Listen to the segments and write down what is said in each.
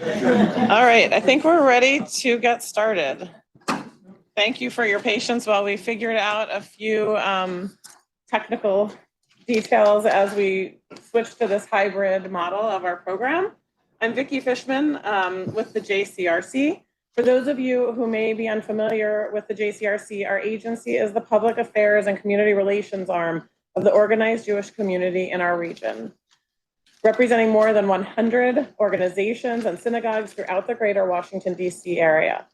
All right, I think we're ready to get started. Thank you for your patience while we figured out a few technical details as we switch to this hybrid model of our program. I'm Vicki Fishman with the JCRC. For those of you who may be unfamiliar with the JCRC, our agency is the public affairs and community relations arm of the organized Jewish community in our region, representing more than 100 organizations and synagogues throughout the greater Washington, D.C. area.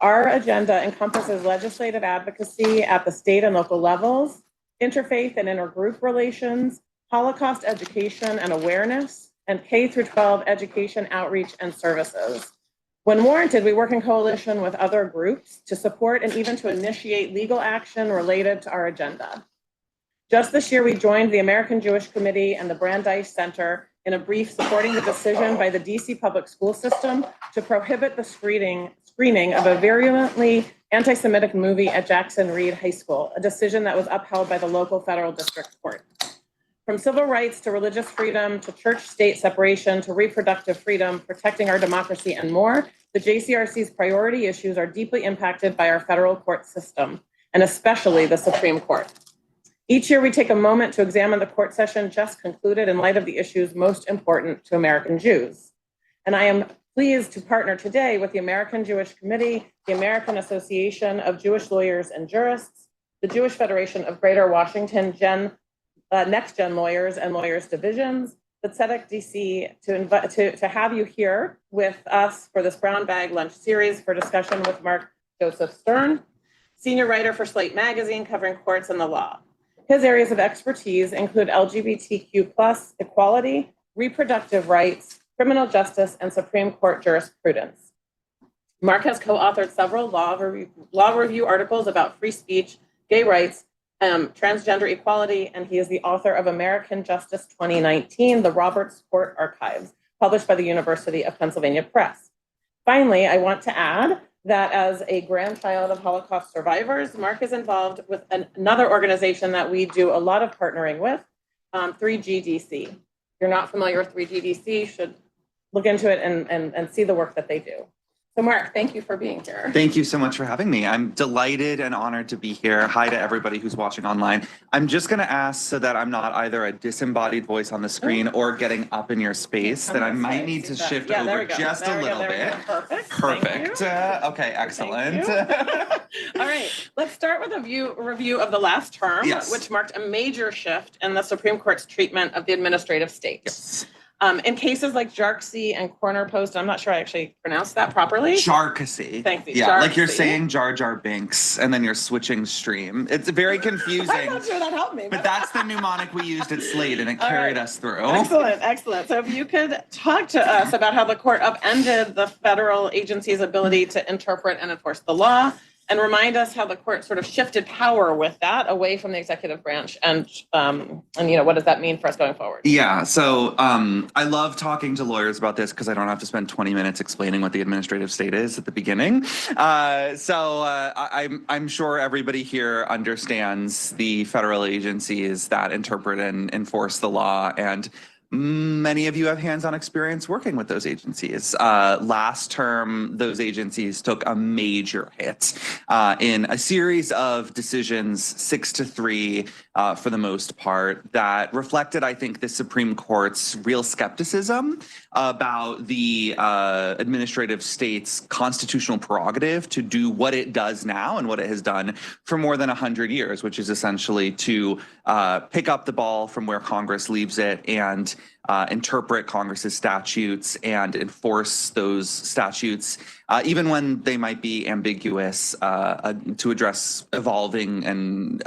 Our agenda encompasses legislative advocacy at the state and local levels, interfaith and intergroup relations, Holocaust education and awareness, and K-12 education outreach and services. When warranted, we work in coalition with other groups to support and even to initiate legal action related to our agenda. Just this year, we joined the American Jewish Committee and the Brandeis Center in a brief supporting the decision by the DC public school system to prohibit the screening of a virulently anti-Semitic movie at Jackson Reed High School, a decision that was upheld by the local federal district court. From civil rights to religious freedom to church-state separation to reproductive freedom, protecting our democracy and more, the JCRC's priority issues are deeply impacted by our federal court system, and especially the Supreme Court. Each year, we take a moment to examine the court session just concluded in light of the issues most important to American Jews. And I am pleased to partner today with the American Jewish Committee, the American Association of Jewish Lawyers and Jurists, the Jewish Federation of Greater Washington Next Gen Lawyers and Lawyers Divisions, the Tzedek DC to have you here with us for this Brown Bag Lunch series for discussion with Mark Joseph Stern, senior writer for Slate Magazine covering courts and the law. His areas of expertise include LGBTQ+ equality, reproductive rights, criminal justice, and Supreme Court jurisprudence. Mark has co-authored several law review articles about free speech, gay rights, transgender equality, and he is the author of American Justice 2019, The Roberts Court Archives, published by the University of Pennsylvania Press. Finally, I want to add that as a grandchild of Holocaust survivors, Mark is involved with another organization that we do a lot of partnering with, 3GDC. If you're not familiar with 3GDC, you should look into it and see the work that they do. So Mark, thank you for being here. Thank you so much for having me. I'm delighted and honored to be here. Hi to everybody who's watching online. I'm just going to ask so that I'm not either a disembodied voice on the screen or getting up in your space, that I might need to shift over just a little bit. Perfect. Okay, excellent. All right, let's start with a review of the last term, which marked a major shift in the Supreme Court's treatment of the administrative state. Yes. In cases like Jarksy and Corner Post, I'm not sure I actually pronounced that properly. Jarksy. Thank you. Yeah, Jarksy. Like you're saying Jar Jar Binks, and then you're switching stream. It's very confusing. I'm not sure that helped me. But that's the mnemonic we used at Slate, and it carried us through. Excellent. So if you could talk to us about how the court upended the federal agency's ability to interpret and enforce the law, and remind us how the court sort of shifted power with that away from the executive branch, and what does that mean for us going forward? Yeah, so I love talking to lawyers about this because I don't have to spend 20 minutes explaining what the administrative state is at the beginning. I'm sure everybody here understands the federal agencies that interpret and enforce the law, and many of you have hands-on experience working with those agencies. Last term, those agencies took a major hit in a series of decisions, 6-3 for the most part, that reflected, I think, the Supreme Court's real skepticism about the administrative state's constitutional prerogative to do what it does now and what it has done for more than 100 years, which is essentially to pick up the ball from where Congress leaves it and interpret Congress's statutes and enforce those statutes, even when they might be ambiguous, to address evolving and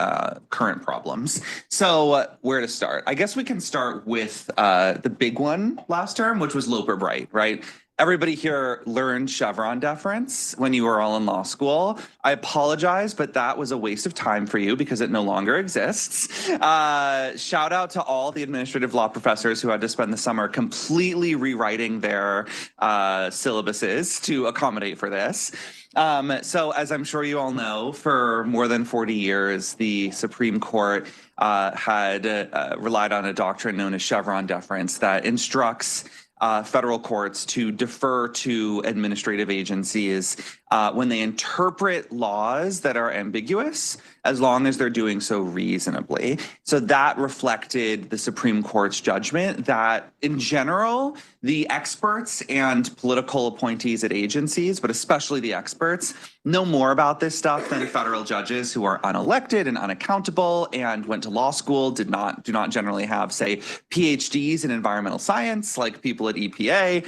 current problems. So where to start? I guess we can start with the big one last term, which was Loper-Bright, right? Everybody here learned Chevron deference when you were all in law school. I apologize, but that was a waste of time for you because it no longer exists. Shout out to all the administrative law professors who had to spend the summer completely rewriting their syllabuses to accommodate for this. So as I'm sure you all know, for more than 40 years, the Supreme Court had relied on a doctrine known as Chevron deference that instructs federal courts to defer to administrative agencies when they interpret laws that are ambiguous, as long as they're doing so reasonably. So that reflected the Supreme Court's judgment that, in general, the experts and political appointees at agencies, but especially the experts, know more about this stuff than federal judges who are unelected and unaccountable and went to law school, do not generally have, say, PhDs in environmental science like people at EPA,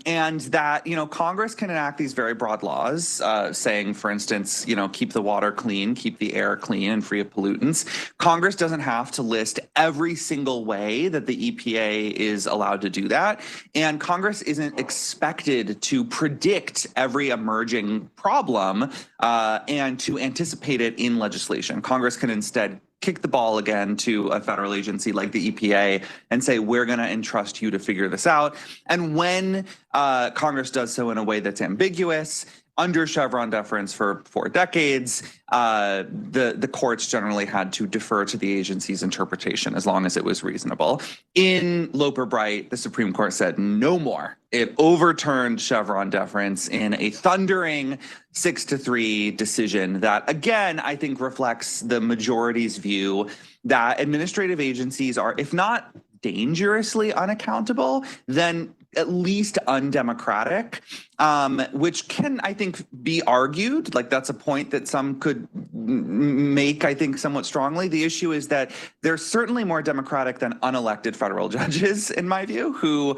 and that, Congress can enact these very broad laws saying, for instance, keep the water clean, keep the air clean and free of pollutants. Congress doesn't have to list every single way that the EPA is allowed to do that. And Congress isn't expected to predict every emerging problem and to anticipate it in legislation. Congress can instead kick the ball again to a federal agency like the EPA and say, we're going to entrust you to figure this out. And when Congress does so in a way that's ambiguous, under Chevron deference for 4 decades, the courts generally had to defer to the agency's interpretation as long as it was reasonable. In Loper-Bright, the Supreme Court said no more. It overturned Chevron deference in a thundering 6-3 decision that, again, I think reflects the majority's view that administrative agencies are, if not dangerously unaccountable, then at least undemocratic, which can, I think, be argued. Like, that's a point that some could make, I think, somewhat strongly. The issue is that they're certainly more democratic than unelected federal judges, in my view, who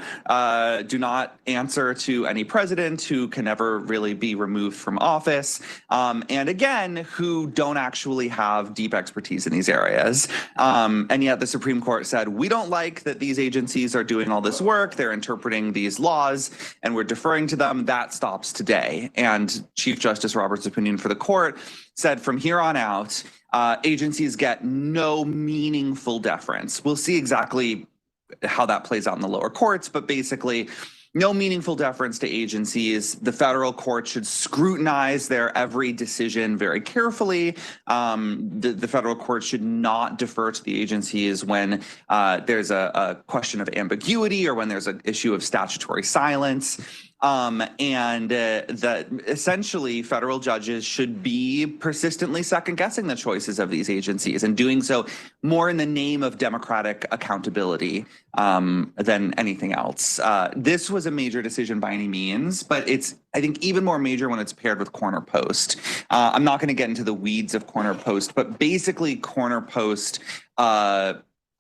do not answer to any president, who can never really be removed from office, and again, who don't actually have deep expertise in these areas. And yet the Supreme Court said, we don't like that these agencies are doing all this work, they're interpreting these laws, and we're deferring to them. That stops today. And Chief Justice Roberts' opinion for the court said from here on out, agencies get no meaningful deference. We'll see exactly how that plays out in the lower courts, but basically, no meaningful deference to agencies. The federal court should scrutinize their every decision very carefully. The federal court should not defer to the agencies when there's a question of ambiguity or when there's an issue of statutory silence. And that essentially federal judges should be persistently second guessing the choices of these agencies and doing so more in the name of democratic accountability than anything else. This was a major decision by any means, but it's, I think, even more major when it's paired with Corner Post. I'm not going to get into the weeds of Corner Post, but basically Corner Post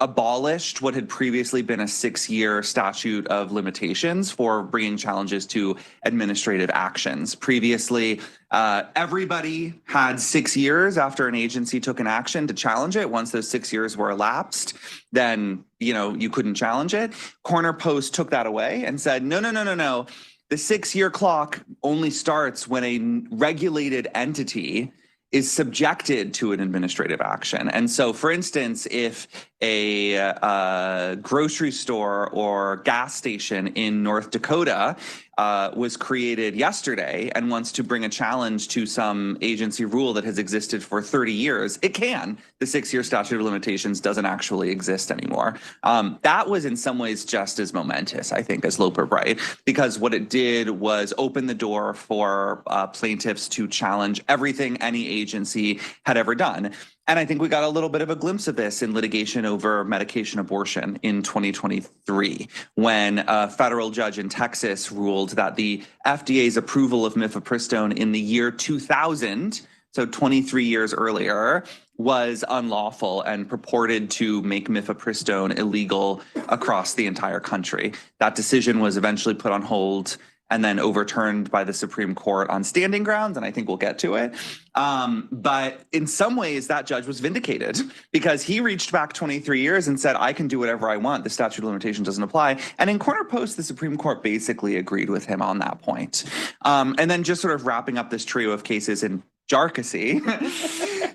abolished what had previously been a 6-year statute of limitations for bringing challenges to administrative actions. Previously, everybody had 6 years after an agency took an action to challenge it. Once those 6 years were elapsed, then you couldn't challenge it. Corner Post took that away and said, no. The 6-year clock only starts when a regulated entity is subjected to an administrative action. And so, for instance, if a grocery store or gas station in North Dakota was created yesterday and wants to bring a challenge to some agency rule that has existed for 30 years, it can. The 6-year statute of limitations doesn't actually exist anymore. That was in some ways just as momentous, I think, as Loper-Bright, because what it did was open the door for plaintiffs to challenge everything any agency had ever done. And I think we got a little bit of a glimpse of this in litigation over medication abortion in 2023, when a federal judge in Texas ruled that the FDA's approval of mifepristone in the year 2000, so 23 years earlier, was unlawful and purported to make mifepristone illegal across the entire country. That decision was eventually put on hold and then overturned by the Supreme Court on standing grounds, and I think we'll get to it. But in some ways, that judge was vindicated because he reached back 23 years and said, I can do whatever I want. The statute of limitations doesn't apply. And in Corner Post, the Supreme Court basically agreed with him on that point. And then just sort of wrapping up this trio of cases in Jarkissi.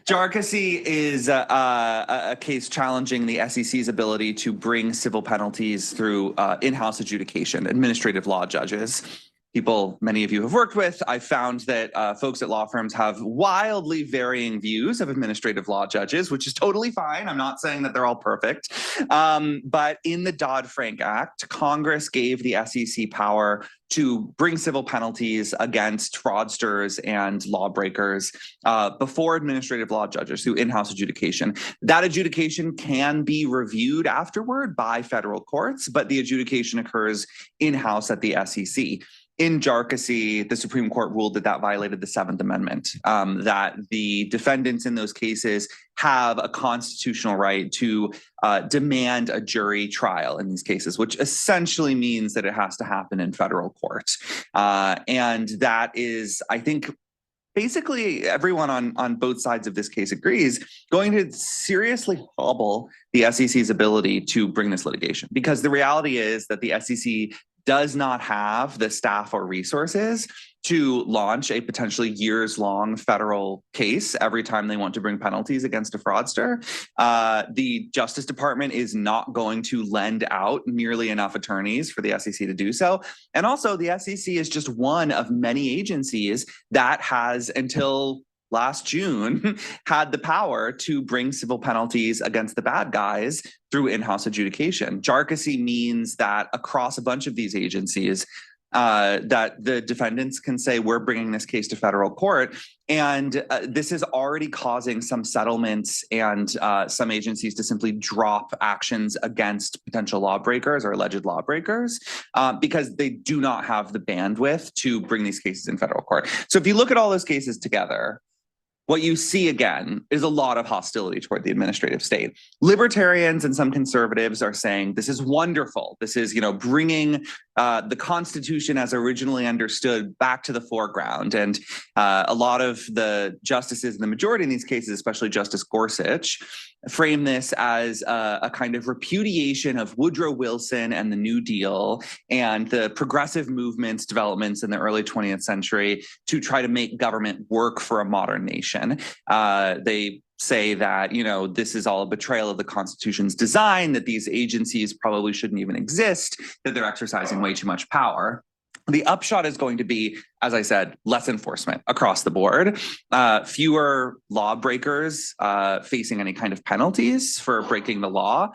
Jarkissi is a case challenging the SEC's ability to bring civil penalties through in-house adjudication, administrative law judges. people many of you have worked with, I found that folks at law firms have wildly varying views of administrative law judges, which is totally fine. I'm not saying that they're all perfect. But in the Dodd-Frank Act, Congress gave the SEC power to bring civil penalties against fraudsters and lawbreakers before administrative law judges through in-house adjudication. That adjudication can be reviewed afterward by federal courts, but the adjudication occurs in-house at the SEC. In Jarkissi, the Supreme Court ruled that that violated the Seventh Amendment, that the defendants in those cases have a constitutional right to demand a jury trial in these cases, which essentially means that it has to happen in federal court. And that is, I think, basically everyone on both sides of this case agrees, going to seriously hobble the SEC's ability to bring this litigation. Because the reality is that the SEC does not have the staff or resources to launch a potentially years-long federal case every time they want to bring penalties against a fraudster. The Justice Department is not going to lend out nearly enough attorneys for the SEC to do so. And also, the SEC is just one of many agencies that has, until last June, had the power to bring civil penalties against the bad guys through in-house adjudication. Jarkissi means that across a bunch of these agencies, that the defendants can say, we're bringing this case to federal court. And this is already causing some settlements and some agencies to simply drop actions against potential lawbreakers or alleged lawbreakers because they do not have the bandwidth to bring these cases in federal court. So if you look at all those cases together, what you see again is a lot of hostility toward the administrative state. Libertarians and some conservatives are saying this is wonderful. This is, bringing the Constitution as originally understood back to the foreground. And a lot of the justices in the majority in these cases, especially Justice Gorsuch, frame this as a kind of repudiation of Woodrow Wilson and the New Deal and the progressive movements, developments in the early 20th century to try to make government work for a modern nation. They say that, this is all a betrayal of the Constitution's design, that these agencies probably shouldn't even exist, that they're exercising way too much power. The upshot is going to be, as I said, less enforcement across the board, fewer lawbreakers facing any kind of penalties for breaking the law,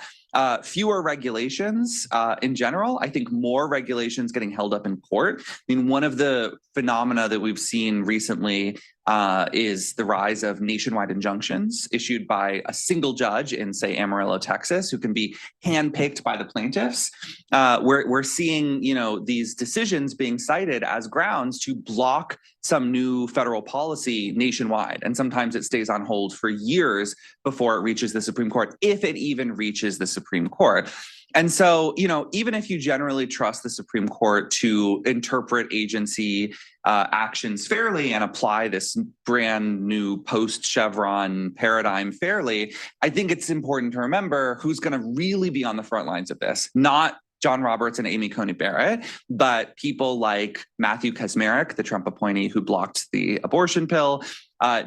fewer regulations in general. I think more regulations getting held up in court. I mean, one of the phenomena that we've seen recently is the rise of nationwide injunctions issued by a single judge in, say, Amarillo, Texas, who can be handpicked by the plaintiffs. We're seeing, these decisions being cited as grounds to block some new federal policy nationwide. And sometimes it stays on hold for years before it reaches the Supreme Court, if it even reaches the Supreme Court. And so, even if you generally trust the Supreme Court to interpret agency actions fairly and apply this brand new post-Chevron paradigm fairly, I think it's important to remember who's going to really be on the front lines of this, not John Roberts and Amy Coney Barrett, but people like Matthew Kacsmaryk, the Trump appointee who blocked the abortion pill,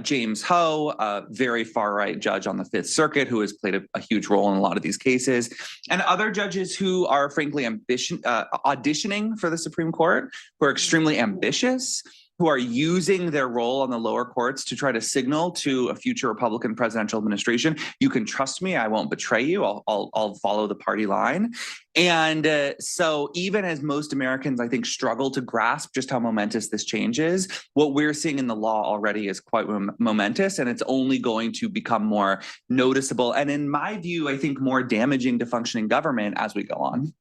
James Ho, a very far-right judge on the Fifth Circuit who has played a huge role in a lot of these cases, and other judges who are frankly auditioning for the Supreme Court, who are extremely ambitious, who are using their role on the lower courts to try to signal to a future Republican presidential administration, you can trust me, I won't betray you, I'll follow the party line. And so even as most Americans, I think, struggle to grasp just how momentous this change is, what we're seeing in the law already is quite momentous, and it's only going to become more noticeable. And in my view, I think more damaging to functioning government as we go on.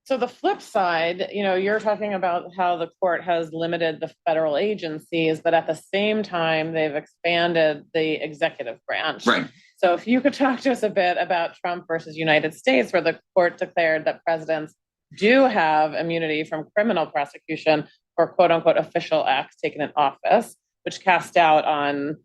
So the flip side, you're talking about how the court has limited the federal agencies, but at the same time, they've expanded the executive branch. Right. So if you could talk to us a bit about Trump versus United States, where the court declared that presidents do have immunity from criminal prosecution for quote unquote official acts taken in office, which cast doubt on,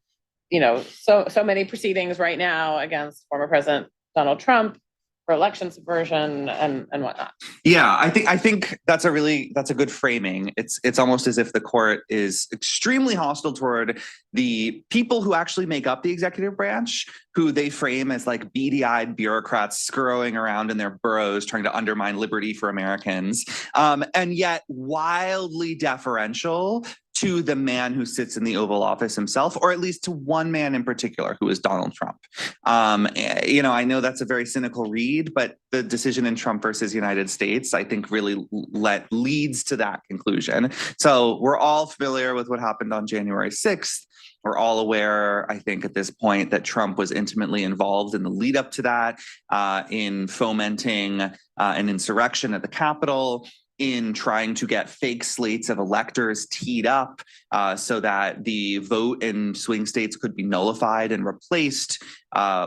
so many proceedings right now against former President Donald Trump. for election subversion and whatnot. Yeah, I think that's a good framing. It's almost as if the court is extremely hostile toward the people who actually make up the executive branch, who they frame as like beady-eyed bureaucrats scurrying around in their burrows trying to undermine liberty for Americans, and yet wildly deferential to the man who sits in the Oval Office himself, or at least to one man in particular, who is Donald Trump. I know that's a very cynical read, but the decision in Trump versus United States, I think, really leads to that conclusion. So we're all familiar with what happened on January 6th. We're all aware, I think, at this point that Trump was intimately involved in the lead up to that, in fomenting an insurrection at the Capitol, in trying to get fake slates of electors teed up so that the vote in swing states could be nullified and replaced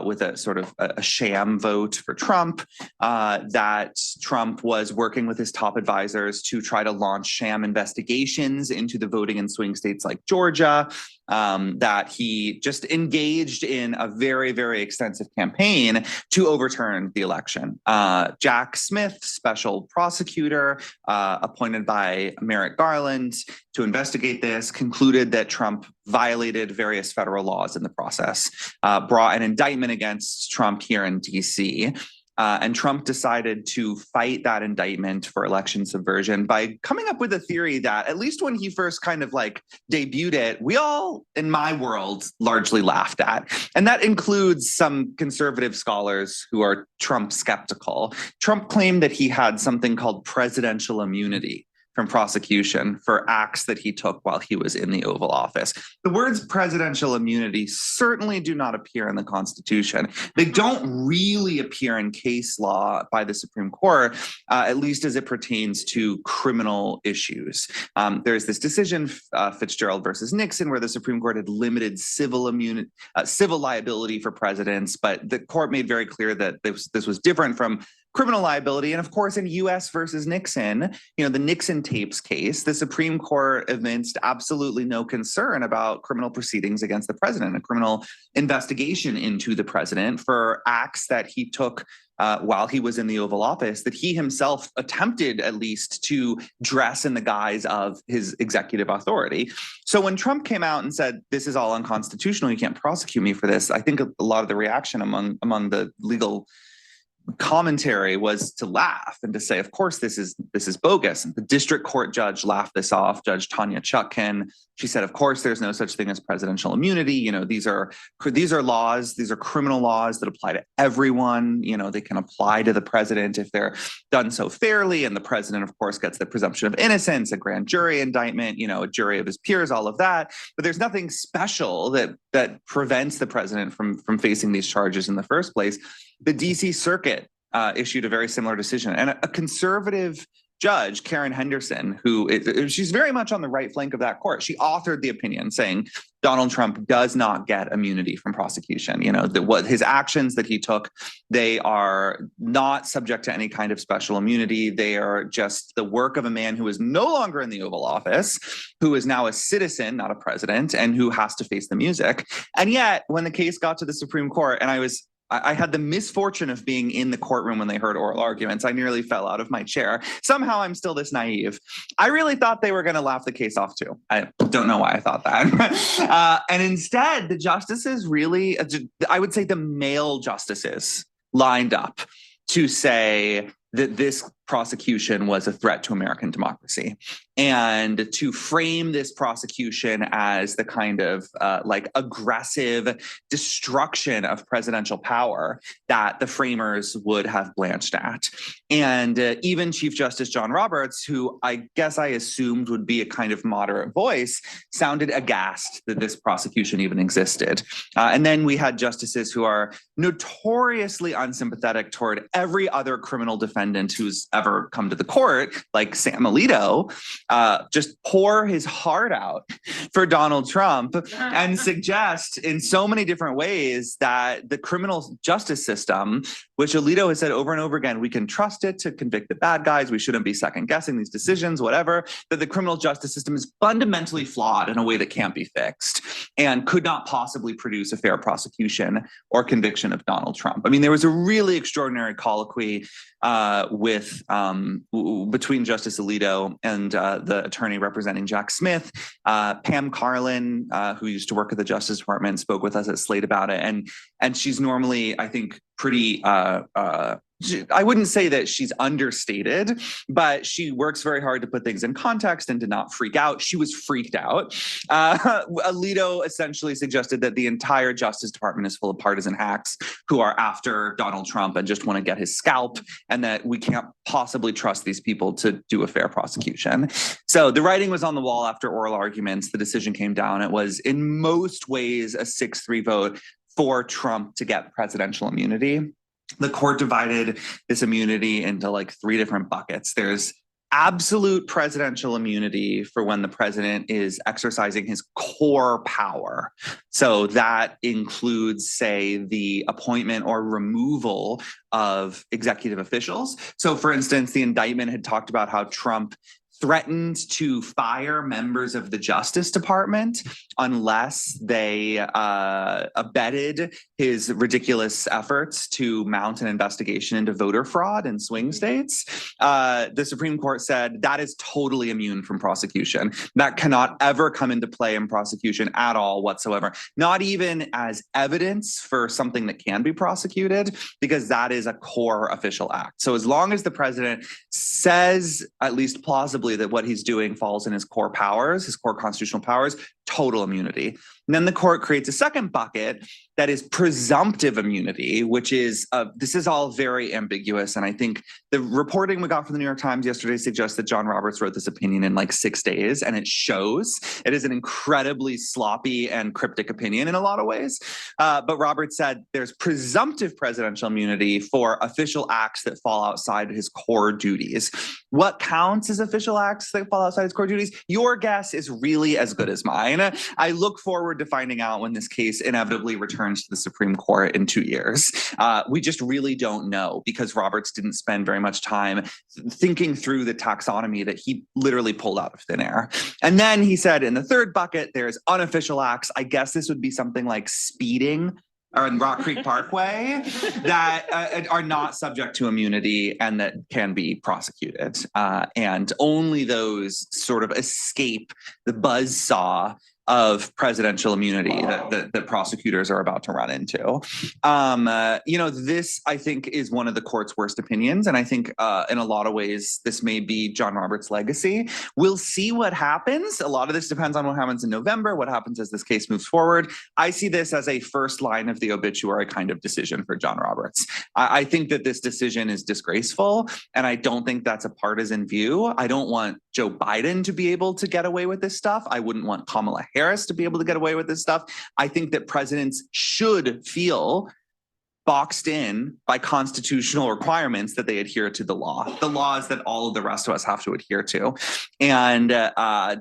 with a sort of a sham vote for Trump, that Trump was working with his top advisors to try to launch sham investigations into the voting in swing states like Georgia, that he just engaged in a very, very extensive campaign to overturn the election. Jack Smith, special prosecutor appointed by Merrick Garland to investigate this, concluded that Trump violated various federal laws in the process, brought an indictment against Trump here in DC. And Trump decided to fight that indictment for election subversion by coming up with a theory that, at least when he first kind of like debuted it, we all, in my world, largely laughed at. And that includes some conservative scholars who are Trump skeptical. Trump claimed that he had something called presidential immunity from prosecution for acts that he took while he was in the Oval Office. The words presidential immunity certainly do not appear in the Constitution. They don't really appear in case law by the Supreme Court, at least as it pertains to criminal issues. There's this decision, Fitzgerald versus Nixon, where the Supreme Court had limited civil liability for presidents, but the court made very clear that this was different from criminal liability. And of course, in US versus Nixon, the Nixon tapes case, the Supreme Court evinced absolutely no concern about criminal proceedings against the president, a criminal investigation into the president for acts that he took while he was in the Oval Office, that he himself attempted at least to dress in the guise of his executive authority. So when Trump came out and said, this is all unconstitutional, you can't prosecute me for this, I think a lot of the reaction among the legal commentary was to laugh and to say, of course, this is bogus. And the district court judge laughed this off, Judge Tanya Chutkan. She said, of course, there's no such thing as presidential immunity. These are laws, these are criminal laws that apply to everyone. They can apply to the president if they're done so fairly. And the president, of course, gets the presumption of innocence, a grand jury indictment, a jury of his peers, all of that. But there's nothing special that prevents the president from facing these charges in the first place. The DC Circuit issued a very similar decision, and a conservative judge, Karen Henderson, she's very much on the right flank of that court. She authored the opinion saying Donald Trump does not get immunity from prosecution. What his actions that he took, they are not subject to any kind of special immunity. They are just the work of a man who is no longer in the Oval Office, who is now a citizen, not a president, and who has to face the music. And yet, when the case got to the Supreme Court, and I had the misfortune of being in the courtroom when they heard oral arguments. I nearly fell out of my chair. Somehow I'm still this naive. I really thought they were going to laugh the case off too. I don't know why I thought that. And instead, the justices really, I would say the male justices lined up to say that this prosecution was a threat to American democracy, and to frame this prosecution as the kind of aggressive destruction of presidential power that the framers would have blanched at. And even Chief Justice John Roberts, who I guess I assumed would be a kind of moderate voice, sounded aghast that this prosecution even existed. And then we had justices who are notoriously unsympathetic toward every other criminal defense defendant who's ever come to the court, like Sam Alito, just pour his heart out for Donald Trump and suggest in so many different ways that the criminal justice system, which Alito has said over and over again, we can trust it to convict the bad guys, we shouldn't be second guessing these decisions, whatever, that the criminal justice system is fundamentally flawed in a way that can't be fixed and could not possibly produce a fair prosecution or conviction of Donald Trump. I mean, there was a really extraordinary colloquy between Justice Alito and the attorney representing Jack Smith. Pam Carlin, who used to work at the Justice Department, spoke with us at Slate about it, and she's normally, I think, pretty. I wouldn't say that she's understated, but she works very hard to put things in context and to not freak out. She was freaked out. Alito essentially suggested that the entire Justice Department is full of partisan hacks who are after Donald Trump and just want to get his scalp, and that we can't possibly trust these people to do a fair prosecution. So the writing was on the wall after oral arguments. The decision came down. It was in most ways a 6-3 vote for Trump to get presidential immunity. The court divided this immunity into like 3 different buckets. There's absolute presidential immunity for when the president is exercising his core power. So that includes, say, the appointment or removal of executive officials. So, for instance, the indictment had talked about how Trump threatened to fire members of the Justice Department unless they abetted his ridiculous efforts to mount an investigation into voter fraud in swing states. The Supreme Court said that is totally immune from prosecution. That cannot ever come into play in prosecution at all whatsoever, not even as evidence for something that can be prosecuted, because that is a core official act. So as long as the president says, at least plausibly, that what he's doing falls in his core powers, his core constitutional powers, total immunity. And then the court creates a second bucket that is presumptive immunity, which is, this is all very ambiguous. And I think the reporting we got from the New York Times yesterday suggests that John Roberts wrote this opinion in like 6 days, and it shows. It is an incredibly sloppy and cryptic opinion in a lot of ways. But Roberts said there's presumptive presidential immunity for official acts that fall outside his core duties. What counts as official acts that fall outside his core duties? Your guess is really as good as mine. I look forward to finding out when this case inevitably returns to the Supreme Court in 2 years. We just really don't know, because Roberts didn't spend very much time thinking through the taxonomy that he literally pulled out of thin air. And then he said in the third bucket, there's unofficial acts. I guess this would be something like speeding on Rock Creek Parkway that are not subject to immunity and that can be prosecuted. And only those sort of escape the buzzsaw of presidential immunity that prosecutors are about to run into. This, I think, is one of the court's worst opinions. And I think in a lot of ways, this may be John Roberts' legacy. We'll see what happens. A lot of this depends on what happens in November, what happens as this case moves forward. I see this as a first line of the obituary kind of decision for John Roberts. I think that this decision is disgraceful, and I don't think that's a partisan view. I don't want Joe Biden to be able to get away with this stuff. I wouldn't want Kamala Harris to be able to get away with this stuff. I think that presidents should feel boxed in by constitutional requirements that they adhere to the laws that all of the rest of us have to adhere to. And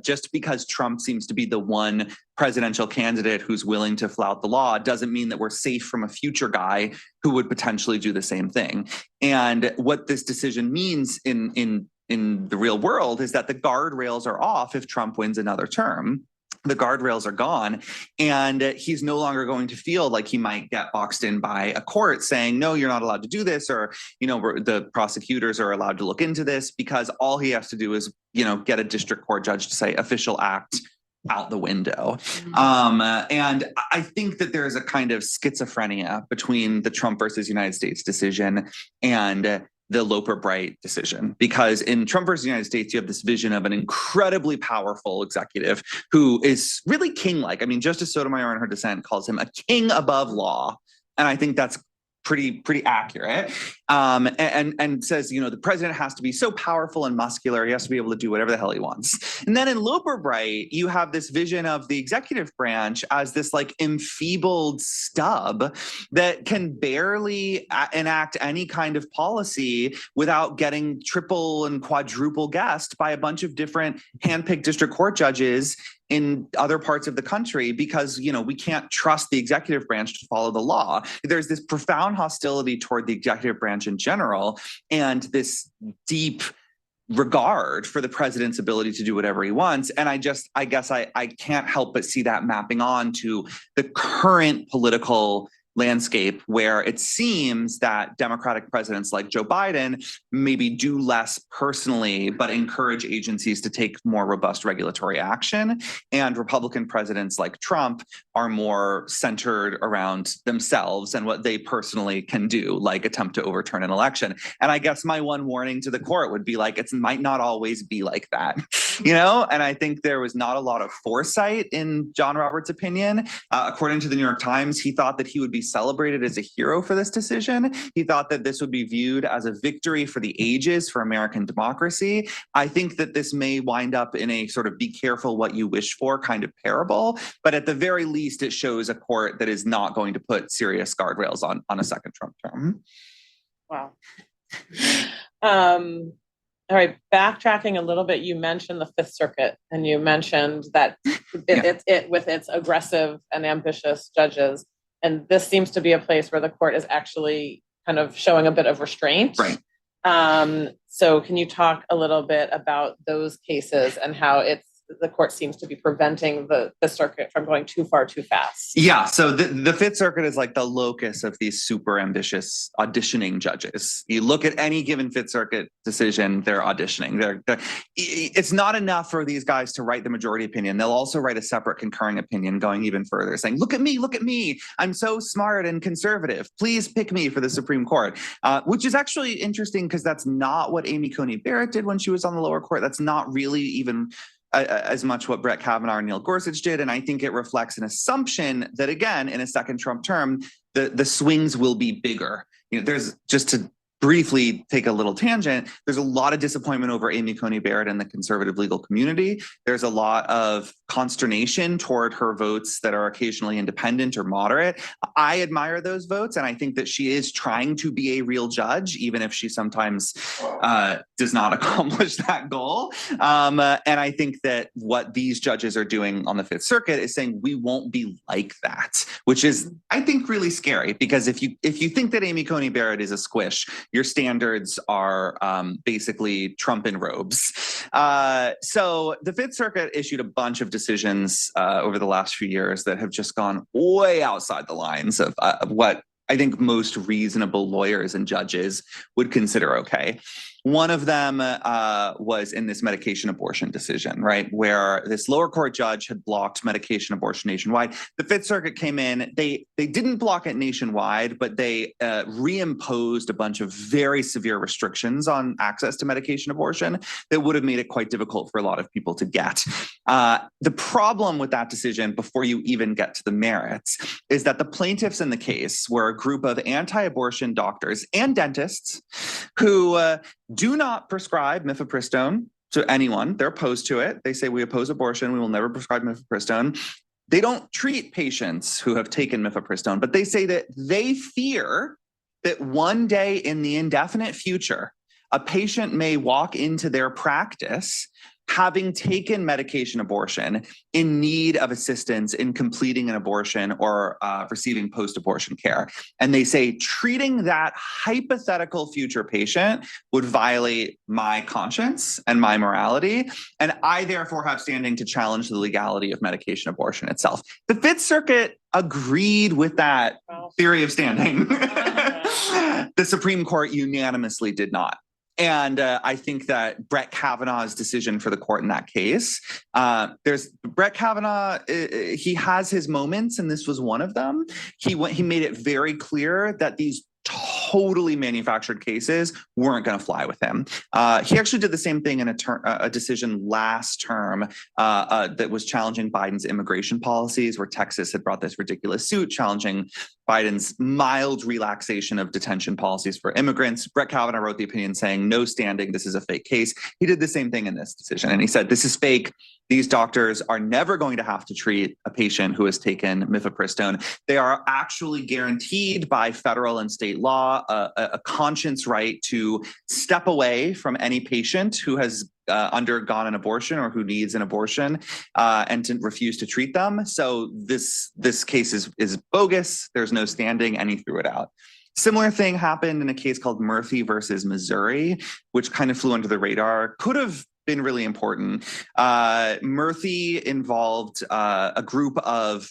just because Trump seems to be the one presidential candidate who's willing to flout the law doesn't mean that we're safe from a future guy who would potentially do the same thing. And what this decision means in the real world is that the guardrails are off if Trump wins another term. The guardrails are gone, and he's no longer going to feel like he might get boxed in by a court saying, no, you're not allowed to do this, or, the prosecutors are allowed to look into this, because all he has to do is, get a district court judge to say official act out the window. And I think that there is a kind of schizophrenia between the Trump versus United States decision and the Loper-Bright decision, because in Trump versus United States, you have this vision of an incredibly powerful executive who is really king-like. I mean, Justice Sotomayor in her dissent calls him a king above law. And I think that's pretty accurate, and says, the president has to be so powerful and muscular, he has to be able to do whatever the hell he wants. And then in Loper Bright, you have this vision of the executive branch as this like enfeebled stub that can barely enact any kind of policy without getting triple and quadruple guessed by a bunch of different handpicked district court judges in other parts of the country because, we can't trust the executive branch to follow the law. There's this profound hostility toward the executive branch in general, and this deep regard for the president's ability to do whatever he wants. And I guess I can't help but see that mapping on to the current political landscape where it seems that Democratic presidents like Joe Biden maybe do less personally, but encourage agencies to take more robust regulatory action. And Republican presidents like Trump are more centered around themselves and what they personally can do, like attempt to overturn an election. And I guess my one warning to the court would be like, it might not always be like that, And I think there was not a lot of foresight in John Roberts' opinion. According to the New York Times, he thought that he would be celebrated as a hero for this decision. He thought that this would be viewed as a victory for the ages for American democracy. I think that this may wind up in a sort of be careful what you wish for kind of parable, but at the very least, it shows a court that is not going to put serious guardrails on a second Trump term. Wow. All right, backtracking a little bit, you mentioned the Fifth Circuit, and you mentioned that it with its aggressive and ambitious judges. And this seems to be a place where the court is actually kind of showing a bit of restraint. Right. So can you talk a little bit about those cases and how the court seems to be preventing the circuit from going too far too fast? Yeah, so the Fifth Circuit is like the locus of these super ambitious auditioning judges. You look at any given Fifth Circuit decision, they're auditioning. It's not enough for these guys to write the majority opinion. They'll also write a separate concurring opinion going even further, saying, look at me. I'm so smart and conservative. Please pick me for the Supreme Court, which is actually interesting because that's not what Amy Coney Barrett did when she was on the lower court. That's not really even as much what Brett Kavanaugh and Neil Gorsuch did. And I think it reflects an assumption that, again, in a second Trump term, the swings will be bigger. There's, just to briefly take a little tangent, there's a lot of disappointment over Amy Coney Barrett and the conservative legal community. There's a lot of consternation toward her votes that are occasionally independent or moderate. I admire those votes, and I think that she is trying to be a real judge, even if she sometimes does not accomplish that goal. And I think that what these judges are doing on the Fifth Circuit is saying we won't be like that, which is, I think, really scary, because if you think that Amy Coney Barrett is a squish, your standards are basically Trump in robes. So the Fifth Circuit issued a bunch of decisions over the last few years that have just gone way outside the lines of what I think most reasonable lawyers and judges would consider okay. One of them was in this medication abortion decision, right, where this lower court judge had blocked medication abortion nationwide. The Fifth Circuit came in. They didn't block it nationwide, but they reimposed a bunch of very severe restrictions on access to medication abortion that would have made it quite difficult for a lot of people to get. The problem with that decision, before you even get to the merits, is that the plaintiffs in the case were a group of anti-abortion doctors and dentists who do not prescribe mifepristone to anyone. They're opposed to it. They say, we oppose abortion. We will never prescribe mifepristone. They don't treat patients who have taken mifepristone, but they say that they fear that one day in the indefinite future, a patient may walk into their practice having taken medication abortion in need of assistance in completing an abortion or receiving post-abortion care. And they say treating that hypothetical future patient would violate my conscience and my morality. And I therefore have standing to challenge the legality of medication abortion itself. The Fifth Circuit agreed with that theory of standing. The Supreme Court unanimously did not. And I think that Brett Kavanaugh's decision for the court in that case, there's Brett Kavanaugh, he has his moments, and this was one of them. He made it very clear that these totally manufactured cases weren't going to fly with him. He actually did the same thing in a decision last term that was challenging Biden's immigration policies, where Texas had brought this ridiculous suit challenging Biden's mild relaxation of detention policies for immigrants. Brett Kavanaugh wrote the opinion saying, no standing, this is a fake case. He did the same thing in this decision. And he said, this is fake. These doctors are never going to have to treat a patient who has taken mifepristone. They are actually guaranteed by federal and state law a conscience right to step away from any patient who has undergone an abortion or who needs an abortion and to refuse to treat them. So this case is bogus. There's no standing, and he threw it out. Similar thing happened in a case called Murphy versus Missouri, which kind of flew under the radar. Could have been really important. Murphy involved a group of,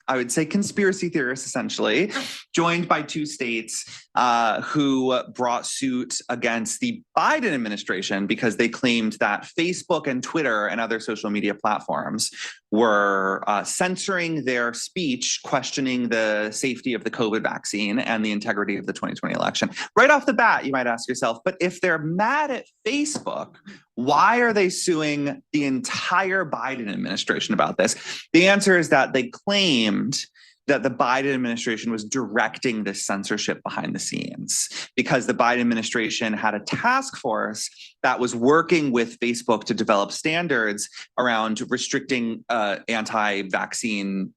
I would say, conspiracy theorists, essentially, joined by 2 states who brought suit against the Biden administration because they claimed that Facebook and Twitter and other social media platforms were censoring their speech, questioning the safety of the COVID vaccine and the integrity of the 2020 election. Right off the bat, you might ask yourself, but if they're mad at Facebook, why are they suing the entire Biden administration about this? The answer is that they claimed that the Biden administration was directing this censorship behind the scenes because the Biden administration had a task force that was working with Facebook to develop standards around restricting anti-vaccine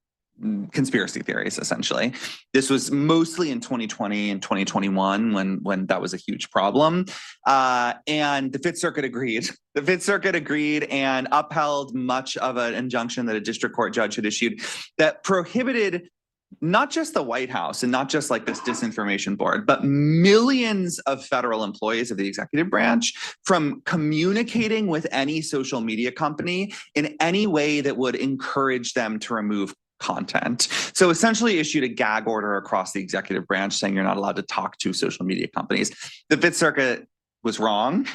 conspiracy theories, essentially. This was mostly in 2020 and 2021 when that was a huge problem. And the Fifth Circuit agreed. The Fifth Circuit agreed and upheld much of an injunction that a district court judge had issued that prohibited not just the White House and not just like this disinformation board, but millions of federal employees of the executive branch from communicating with any social media company in any way that would encourage them to remove content. So essentially issued a gag order across the executive branch saying you're not allowed to talk to social media companies. The Fifth Circuit was wrong.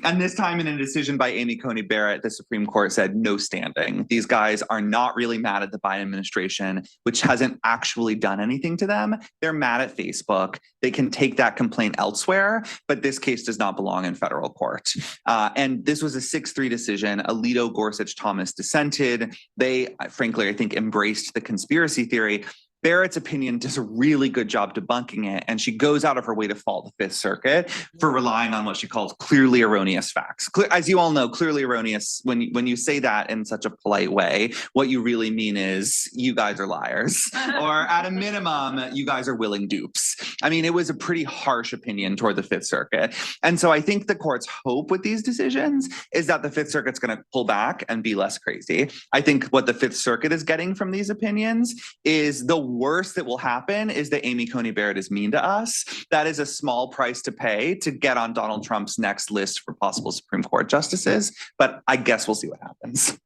And this time in a decision by Amy Coney Barrett, the Supreme Court said no standing. These guys are not really mad at the Biden administration, which hasn't actually done anything to them. They're mad at Facebook. They can take that complaint elsewhere, but this case does not belong in federal court. And this was a 6-3 decision. Alito, Gorsuch, Thomas dissented. They, frankly, I think embraced the conspiracy theory. Barrett's opinion does a really good job debunking it, and she goes out of her way to fault the Fifth Circuit for relying on what she calls clearly erroneous facts. As you all know, clearly erroneous, when you say that in such a polite way, what you really mean is you guys are liars, or at a minimum, you guys are willing dupes. I mean, it was a pretty harsh opinion toward the Fifth Circuit. And so I think the court's hope with these decisions is that the Fifth Circuit's going to pull back and be less crazy. I think what the Fifth Circuit is getting from these opinions is the worst that will happen is that Amy Coney Barrett is mean to us. That is a small price to pay to get on Donald Trump's next list for possible Supreme Court justices. But I guess we'll see what happens.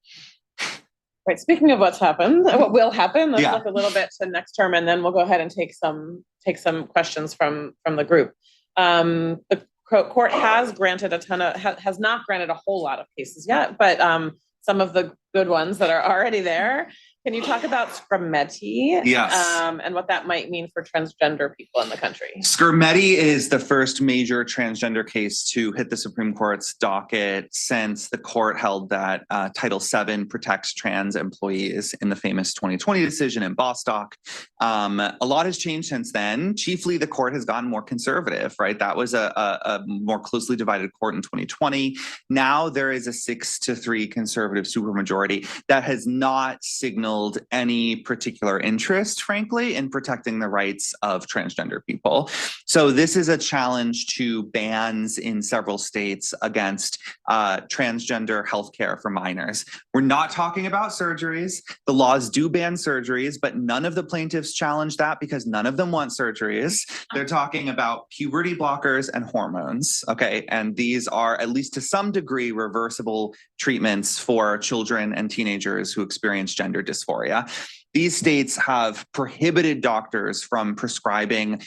Right. Speaking of what's happened, what will happen, let's look a little bit to next term, and then we'll go ahead and take some questions from the group. The court has granted has not granted a whole lot of cases yet, but some of the good ones that are already there. Can you talk about Scrimeti? Yes. And what that might mean for transgender people in the country? Scrimeti is the first major transgender case to hit the Supreme Court's docket since the court held that Title VII protects trans employees in the famous 2020 decision in Bostock. A lot has changed since then. Chiefly, the court has gotten more conservative, right? That was a more closely divided court in 2020. Now there is a 6-3 conservative supermajority that has not signaled any particular interest, frankly, in protecting the rights of transgender people. So this is a challenge to bans in several states against transgender healthcare for minors. We're not talking about surgeries. The laws do ban surgeries, but none of the plaintiffs challenge that because none of them want surgeries. They're talking about puberty blockers and hormones, okay? And these are, at least to some degree, reversible treatments for children and teenagers who experience gender dysphoria. these states have prohibited doctors from prescribing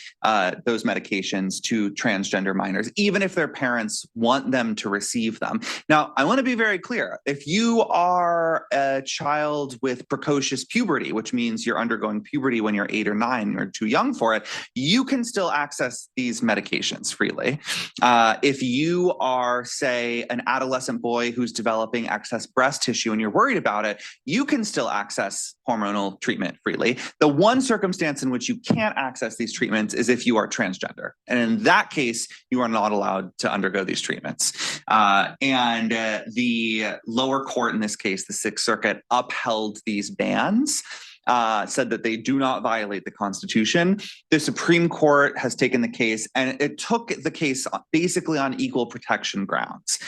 those medications to transgender minors, even if their parents want them to receive them. Now, I want to be very clear. If you are a child with precocious puberty, which means you're undergoing puberty when you're 8 or 9, you're too young for it, you can still access these medications freely. If you are, say, an adolescent boy who's developing excess breast tissue and you're worried about it, you can still access hormonal treatment freely. The one circumstance in which you can't access these treatments is if you are transgender. And in that case, you are not allowed to undergo these treatments. The lower court in this case, the Sixth Circuit, upheld these bans. Said that they do not violate the Constitution. The Supreme Court has taken the case, and it took the case basically on equal protection grounds.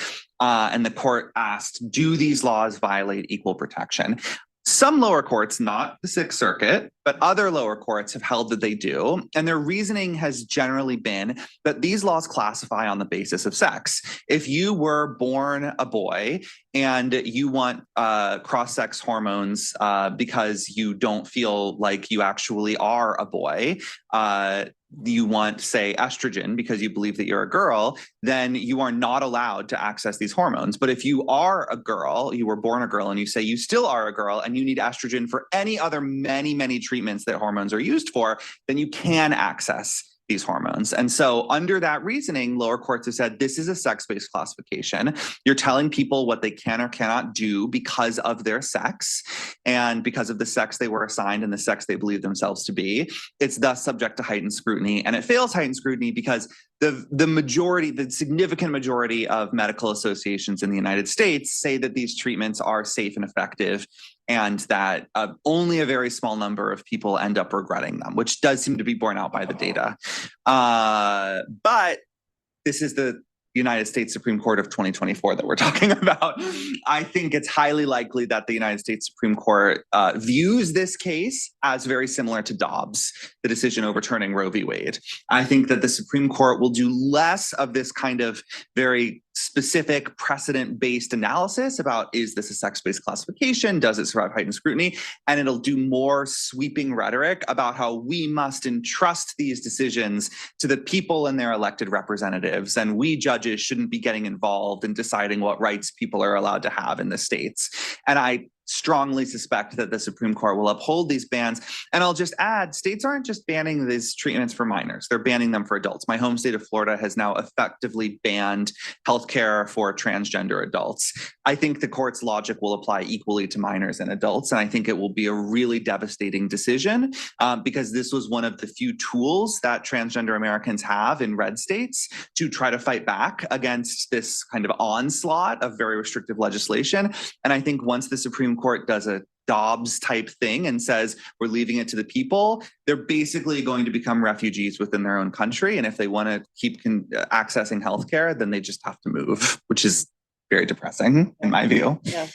And the court asked, do these laws violate equal protection? Some lower courts, not the Sixth Circuit, but other lower courts have held that they do. And their reasoning has generally been that these laws classify on the basis of sex. If you were born a boy and you want cross-sex hormones because you don't feel like you actually are a boy, you want, say, estrogen because you believe that you're a girl, then you are not allowed to access these hormones. But if you are a girl, you were born a girl, and you say you still are a girl and you need estrogen for any other many treatments that hormones are used for, then you can access these hormones. And so under that reasoning, lower courts have said this is a sex-based classification. You're telling people what they can or cannot do because of their sex and because of the sex they were assigned and the sex they believe themselves to be. It's thus subject to heightened scrutiny. And it fails heightened scrutiny because the significant majority of medical associations in the United States say that these treatments are safe and effective, and that only a very small number of people end up regretting them, which does seem to be borne out by the data. But this is the United States Supreme Court of 2024 that we're talking about. I think it's highly likely that the United States Supreme Court views this case as very similar to Dobbs, the decision overturning Roe v. Wade. I think that the Supreme Court will do less of this kind of very specific precedent-based analysis about, is this a sex-based classification? Does it survive heightened scrutiny? And it'll do more sweeping rhetoric about how we must entrust these decisions to the people and their elected representatives. And we judges shouldn't be getting involved in deciding what rights people are allowed to have in the states. And I strongly suspect that the Supreme Court will uphold these bans. And I'll just add, states aren't just banning these treatments for minors, they're banning them for adults. My home state of Florida has now effectively banned healthcare for transgender adults. I think the court's logic will apply equally to minors and adults. And I think it will be a really devastating decision because this was one of the few tools that transgender Americans have in red states to try to fight back against this kind of onslaught of very restrictive legislation. And I think once the Supreme Court does a Dobbs type thing and says we're leaving it to the people, they're basically going to become refugees within their own country. And if they want to keep accessing healthcare, then they just have to move, which is very depressing in my view. Yeah.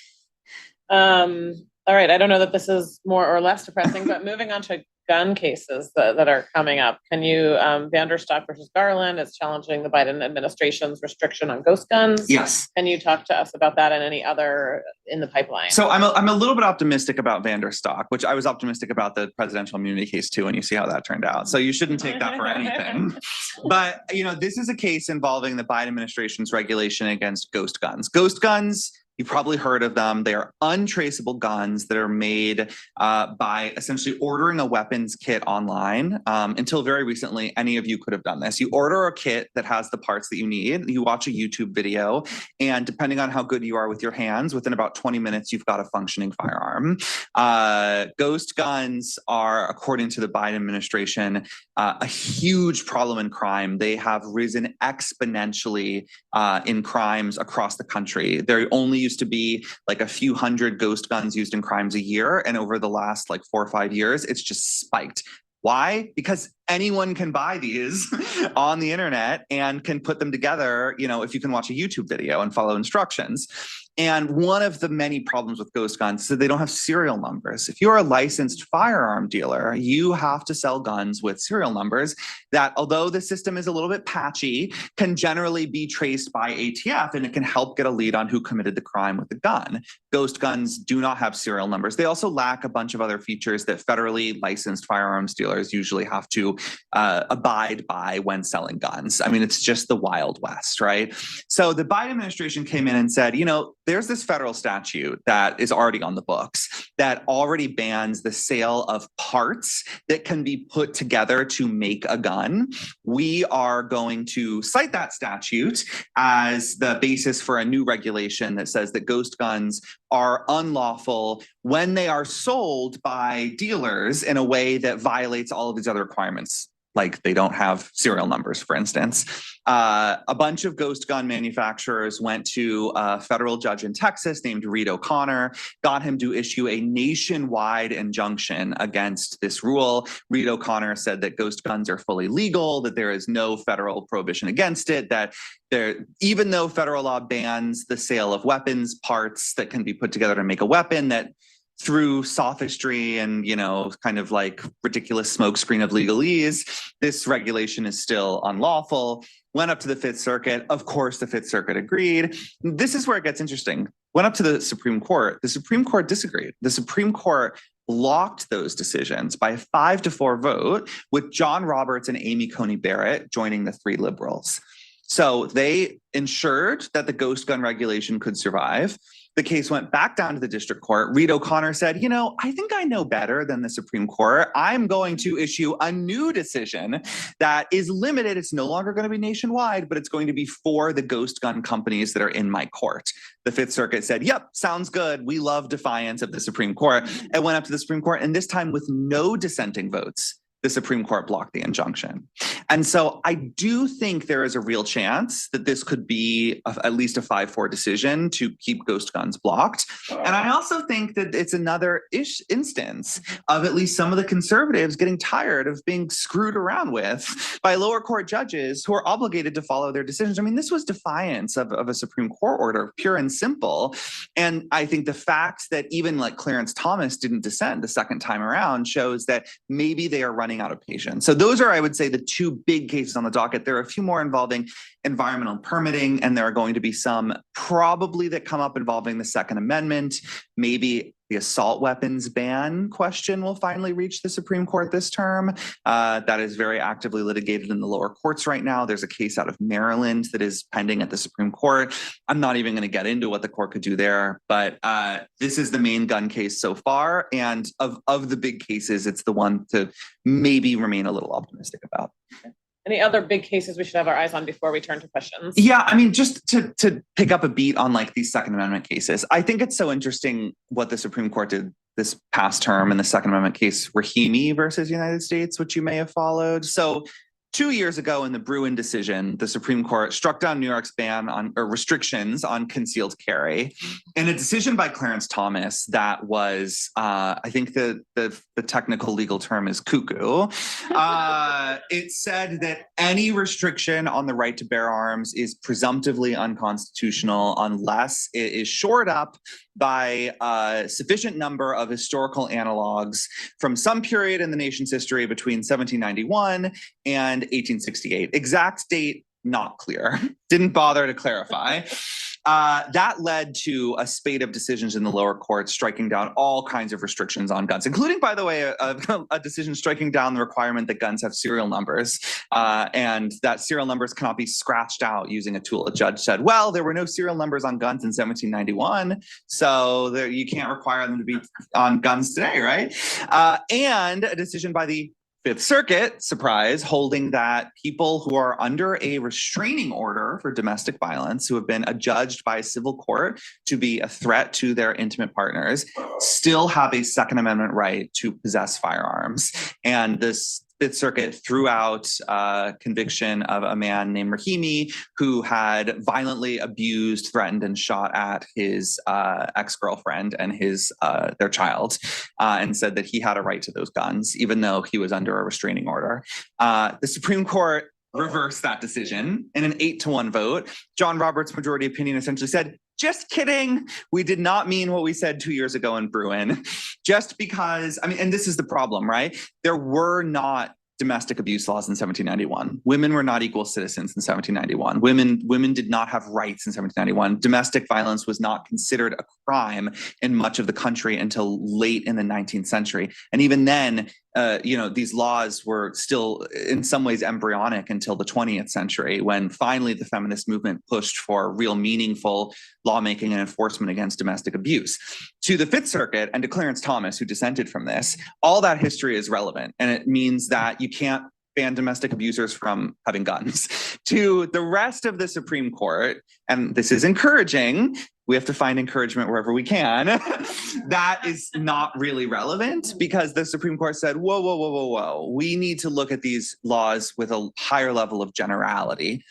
All right. I don't know that this is more or less depressing, but moving on to gun cases that are coming up. Can you, Vanderstock versus Garland is challenging the Biden administration's restriction on ghost guns. Yes. Can you talk to us about that and any other in the pipeline? So I'm a little bit optimistic about Vanderstock, which I was optimistic about the presidential immunity case too, and you see how that turned out. So you shouldn't take that for anything. But, this is a case involving the Biden administration's regulation against ghost guns. Ghost guns, you've probably heard of them. They are untraceable guns that are made by essentially ordering a weapons kit online. Until very recently, any of you could have done this. You order a kit that has the parts that you need. You watch a YouTube video, and depending on how good you are with your hands, within about 20 minutes, you've got a functioning firearm. Ghost guns are, according to the Biden administration, a huge problem in crime. They have risen exponentially in crimes across the country. There only used to be like a few hundred ghost guns used in crimes a year. And over the last 4 or 5 years, it's just spiked. Why? Because anyone can buy these on the internet and can put them together, if you can watch a YouTube video and follow instructions. And one of the many problems with ghost guns is that they don't have serial numbers. If you're a licensed firearm dealer, you have to sell guns with serial numbers that, although the system is a little bit patchy, can generally be traced by ATF, and it can help get a lead on who committed the crime with the gun. Ghost guns do not have serial numbers. They also lack a bunch of other features that federally licensed firearms dealers usually have to abide by when selling guns. I mean, it's just the Wild West, right? So the Biden administration came in and said, there's this federal statute that is already on the books that already bans the sale of parts that can be put together to make a gun. We are going to cite that statute as the basis for a new regulation that says that ghost guns are unlawful when they are sold by dealers in a way that violates all of these other requirements. Like they don't have serial numbers, for instance. A bunch of ghost gun manufacturers went to a federal judge in Texas named Reed O'Connor, got him to issue a nationwide injunction against this rule. Reed O'Connor said that ghost guns are fully legal, that there is no federal prohibition against it, that even though federal law bans the sale of weapons parts that can be put together to make a weapon, that through sophistry and, kind of like ridiculous smokescreen of legalese, this regulation is still unlawful. Went up to the Fifth Circuit. Of course, the Fifth Circuit agreed. This is where it gets interesting. Went up to the Supreme Court. The Supreme Court disagreed. The Supreme Court blocked those decisions by a 5-4 vote, with John Roberts and Amy Coney Barrett joining the three liberals. So they ensured that the ghost gun regulation could survive. The case went back down to the district court. Reed O'Connor said, I think I know better than the Supreme Court. I'm going to issue a new decision that is limited. It's no longer going to be nationwide, but it's going to be for the ghost gun companies that are in my court. The Fifth Circuit said, yep, sounds good. We love defiance of the Supreme Court. It went up to the Supreme Court, and this time with no dissenting votes, the Supreme Court blocked the injunction. And so I do think there is a real chance that this could be at least a 5-4 decision to keep ghost guns blocked. And I also think that it's another instance of at least some of the conservatives getting tired of being screwed around with by lower court judges who are obligated to follow their decisions. I mean, this was defiance of a Supreme Court order, pure and simple. And I think the fact that even like Clarence Thomas didn't dissent the second time around shows that maybe they are running out of patience. So those are, I would say, the two big cases on the docket. There are a few more involving environmental permitting, and there are going to be some probably that come up involving the Second Amendment. Maybe the assault weapons ban question will finally reach the Supreme Court this term. That is very actively litigated in the lower courts right now. There's a case out of Maryland that is pending at the Supreme Court. I'm not even going to get into what the court could do there, but this is the main gun case so far. And of the big cases, it's the one to maybe remain a little optimistic about. Any other big cases we should have our eyes on before we turn to questions? Yeah, I mean, just to pick up a beat on like these Second Amendment cases, I think it's so interesting what the Supreme Court did this past term in the Second Amendment case, Rahimi versus United States, which you may have followed. So 2 years ago in the Bruin decision, the Supreme Court struck down New York's ban on or restrictions on concealed carry in a decision by Clarence Thomas that was, I think the technical legal term is cuckoo. It said that any restriction on the right to bear arms is presumptively unconstitutional unless it is shored up by a sufficient number of historical analogs from some period in the nation's history between 1791 and 1868. Exact date, not clear. Didn't bother to clarify. That led to a spate of decisions in the lower courts striking down all kinds of restrictions on guns, including, by the way, a decision striking down the requirement that guns have serial numbers, and that serial numbers cannot be scratched out using a tool. A judge said, well, there were no serial numbers on guns in 1791, so you can't require them to be on guns today, right? And a decision by the Fifth Circuit, surprise, holding that people who are under a restraining order for domestic violence, who have been adjudged by a civil court to be a threat to their intimate partners, still have a Second Amendment right to possess firearms. And this Fifth Circuit threw out conviction of a man named Rahimi who had violently abused, threatened, and shot at his ex-girlfriend and their child, and said that he had a right to those guns, even though he was under a restraining order. The Supreme Court reversed that decision in an 8-1 vote. John Roberts' majority opinion essentially said, just kidding. We did not mean what we said 2 years ago in Bruin. Just because, I mean, and this is the problem, right? There were not domestic abuse laws in 1791. Women were not equal citizens in 1791. Women did not have rights in 1791. Domestic violence was not considered a crime in much of the country until late in the 19th century. And even then, these laws were still in some ways embryonic until the 20th century, when finally the feminist movement pushed for real meaningful lawmaking and enforcement against domestic abuse. To the Fifth Circuit and to Clarence Thomas, who dissented from this, all that history is relevant. And it means that you can't ban domestic abusers from having guns. To the rest of the Supreme Court, and this is encouraging, we have to find encouragement wherever we can. That is not really relevant, because the Supreme Court said, whoa. We need to look at these laws with a higher level of generality.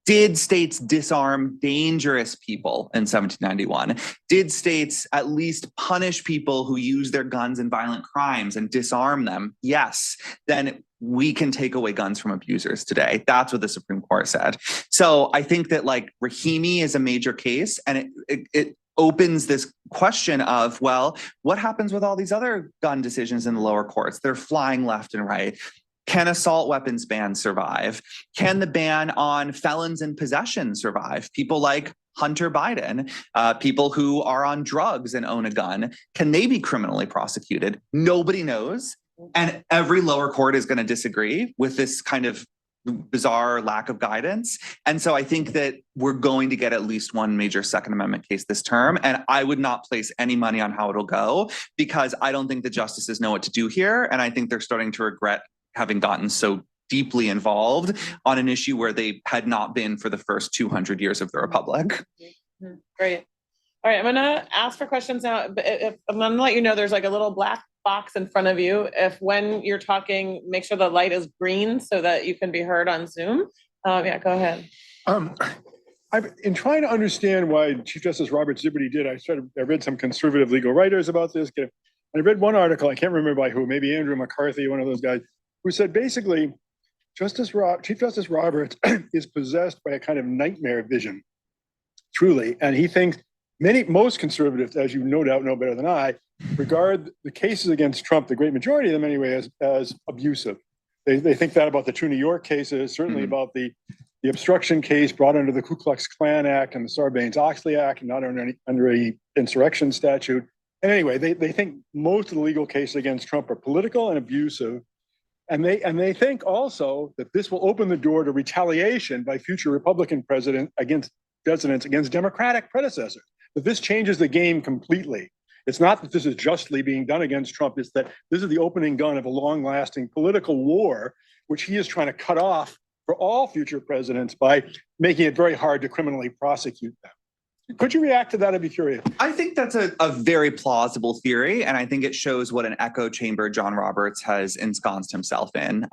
Did states disarm dangerous people in 1791? Did states at least punish people who use their guns in violent crimes and disarm them? Yes. Then we can take away guns from abusers today. That's what the Supreme Court said. So I think that like Rahimi is a major case, and it opens this question of, well, what happens with all these other gun decisions in the lower courts? They're flying left and right. Can assault weapons bans survive? Can the ban on felons in possession survive? People like Hunter Biden, people who are on drugs and own a gun, can they be criminally prosecuted? Nobody knows. And every lower court is going to disagree with this kind of bizarre lack of guidance. And so I think that we're going to get at least one major Second Amendment case this term. And I would not place any money on how it'll go, because I don't think the justices know what to do here. And I think they're starting to regret having gotten so deeply involved on an issue where they had not been for the first 200 years of the Republic. Great. All right, I'm gonna ask for questions now. But I'm gonna let you know there's like a little black box in front of you. If when you're talking, make sure the light is green so that you can be heard on Zoom. Yeah, go ahead. In trying to understand why Chief Justice Roberts did what he did, I read some conservative legal writers about this. And I read one article, I can't remember by who, maybe Andrew McCarthy, one of those guys, who said basically, Chief Justice Roberts is possessed by a kind of nightmare vision, truly. And he thinks most conservatives, as you no doubt know better than I, regard the cases against Trump, the great majority of them anyway, as abusive. They think that about the two New York cases, certainly about the obstruction case brought under the Ku Klux Klan Act and the Sarbanes-Oxley Act, and not under any insurrection statute. And anyway, they think most of the legal cases against Trump are political and abusive. And they think also that this will open the door to retaliation by future Republican presidents against Democratic predecessors, that this changes the game completely. It's not that this is justly being done against Trump, it's that this is the opening gun of a long-lasting political war, which he is trying to cut off for all future presidents by making it very hard to criminally prosecute them. Could you react to that? I'd be curious. I think that's a very plausible theory, and I think it shows what an echo chamber John Roberts has ensconced himself in.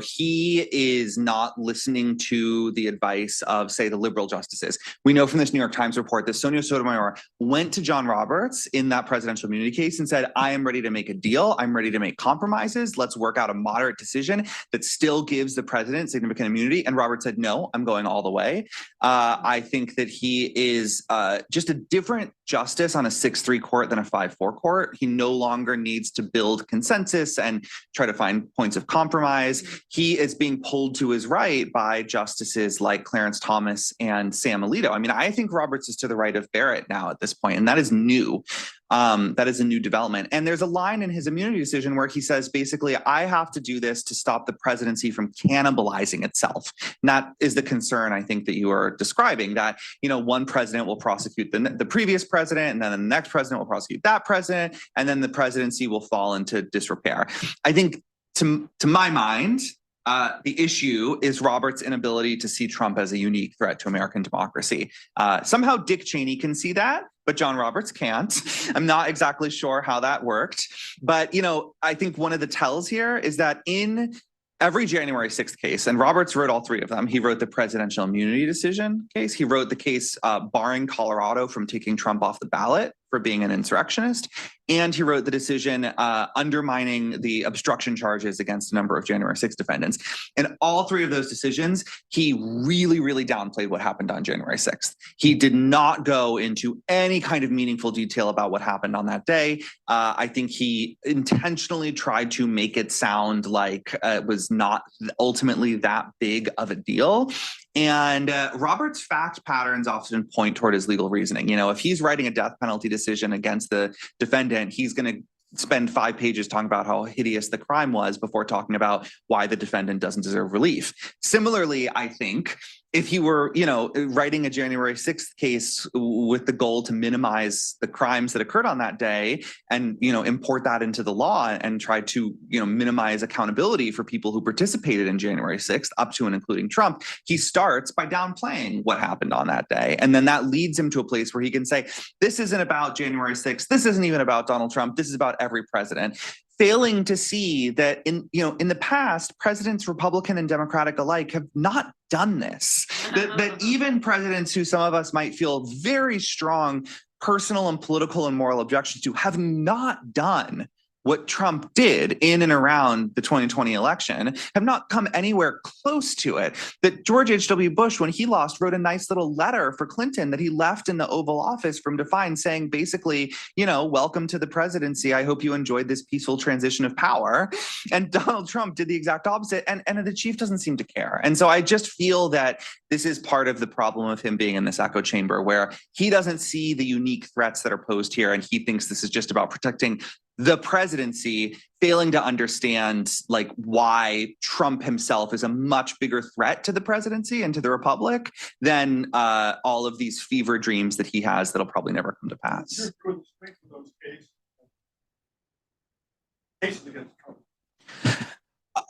He is not listening to the advice of, say, the liberal justices. We know from this New York Times report that Sonia Sotomayor went to John Roberts in that presidential immunity case and said, I am ready to make a deal. I'm ready to make compromises. Let's work out a moderate decision that still gives the president significant immunity. And Roberts said, no, I'm going all the way. I think that he is just a different justice on a 6-3 court than a 5-4 court. He no longer needs to build consensus and try to find points of compromise. He is being pulled to his right by justices like Clarence Thomas and Sam Alito. I mean, I think Roberts is to the right of Barrett now at this point, and that is new. That is a new development. And there's a line in his immunity decision where he says, basically, I have to do this to stop the presidency from cannibalizing itself. And that is the concern, I think, that you are describing, that, one president will prosecute the previous president, and then the next president will prosecute that president, and then the presidency will fall into disrepair. I think, to my mind, the issue is Roberts' inability to see Trump as a unique threat to American democracy. Somehow Dick Cheney can see that, but John Roberts can't. I'm not exactly sure how that worked. But, I think one of the tells here is that in every January 6th case, and Roberts wrote all three of them. He wrote the presidential immunity decision case. He wrote the case barring Colorado from taking Trump off the ballot for being an insurrectionist, and he wrote the decision undermining the obstruction charges against a number of January 6th defendants. In all three of those decisions, he really, really downplayed what happened on January 6th. He did not go into any kind of meaningful detail about what happened on that day. I think he intentionally tried to make it sound like it was not ultimately that big of a deal. And Robert's fact patterns often point toward his legal reasoning. If he's writing a death penalty decision against the defendant, he's going to spend 5 pages talking about how hideous the crime was before talking about why the defendant doesn't deserve relief. Similarly, I think if he were, writing a January 6th case with the goal to minimize the crimes that occurred on that day and, import that into the law and try to, minimize accountability for people who participated in January 6th up to and including Trump, he starts by downplaying what happened on that day. And then that leads him to a place where he can say, this isn't about January 6th. This isn't even about Donald Trump. This is about every president. Failing to see that in the past, presidents, Republican and Democratic alike, have not done this. That even presidents who some of us might feel very strong personal and political and moral objections to have not done what Trump did in and around the 2020 election, have not come anywhere close to it. That George H.W. Bush, when he lost, wrote a nice little letter for Clinton that he left in the Oval Office for him to find, saying basically, welcome to the presidency. I hope you enjoyed this peaceful transition of power. And Donald Trump did the exact opposite. And the chief doesn't seem to care. And so I just feel that this is part of the problem of him being in this echo chamber, where he doesn't see the unique threats that are posed here. And he thinks this is just about protecting the presidency, failing to understand why Trump himself is a much bigger threat to the presidency and to the republic than all of these fever dreams that he has that'll probably never come to pass.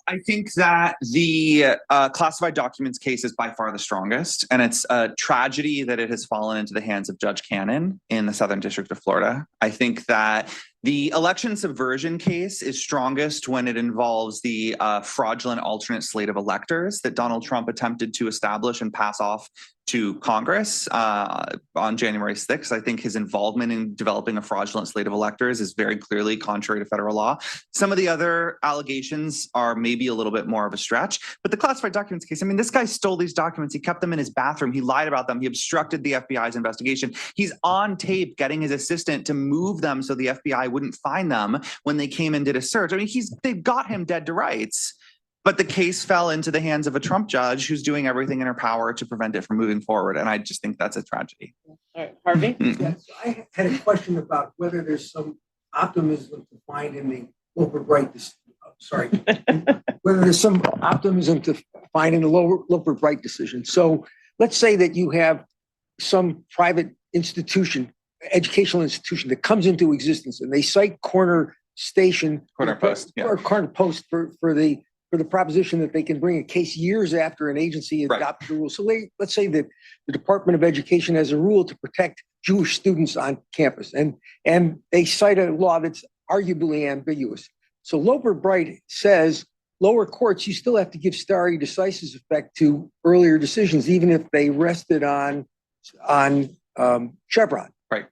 I think that the classified documents case is by far the strongest, and it's a tragedy that it has fallen into the hands of Judge Cannon in the Southern District of Florida. I think that the election subversion case is strongest when it involves the fraudulent alternate slate of electors that Donald Trump attempted to establish and pass off to Congress on January 6th. I think his involvement in developing a fraudulent slate of electors is very clearly contrary to federal law. Some of the other allegations are maybe a little bit more of a stretch, but the classified documents case, this guy stole these documents. He kept them in his bathroom. He lied about them. He obstructed the FBI's investigation. He's on tape getting his assistant to move them so the FBI wouldn't find them when they came and did a search. They've got him dead to rights. But the case fell into the hands of a Trump judge who's doing everything in her power to prevent it from moving forward. And I just think that's a tragedy. All right, Harvey? Yeah, so I had a question about whether there's some optimism to find in the Loper Bright, whether there's some optimism to find in the Loper Bright decision. So let's say that you have some private institution, educational institution that comes into existence and they cite Corner Post, yeah. Or Corner Post for the proposition that they can bring a case years after an agency adopted the rule. So let's say that the Department of Education has a rule to protect Jewish students on campus, and they cite a law that's arguably ambiguous. So Loper Bright says lower courts, you still have to give stare decisis effect to earlier decisions, even if they rested on Chevron. Right.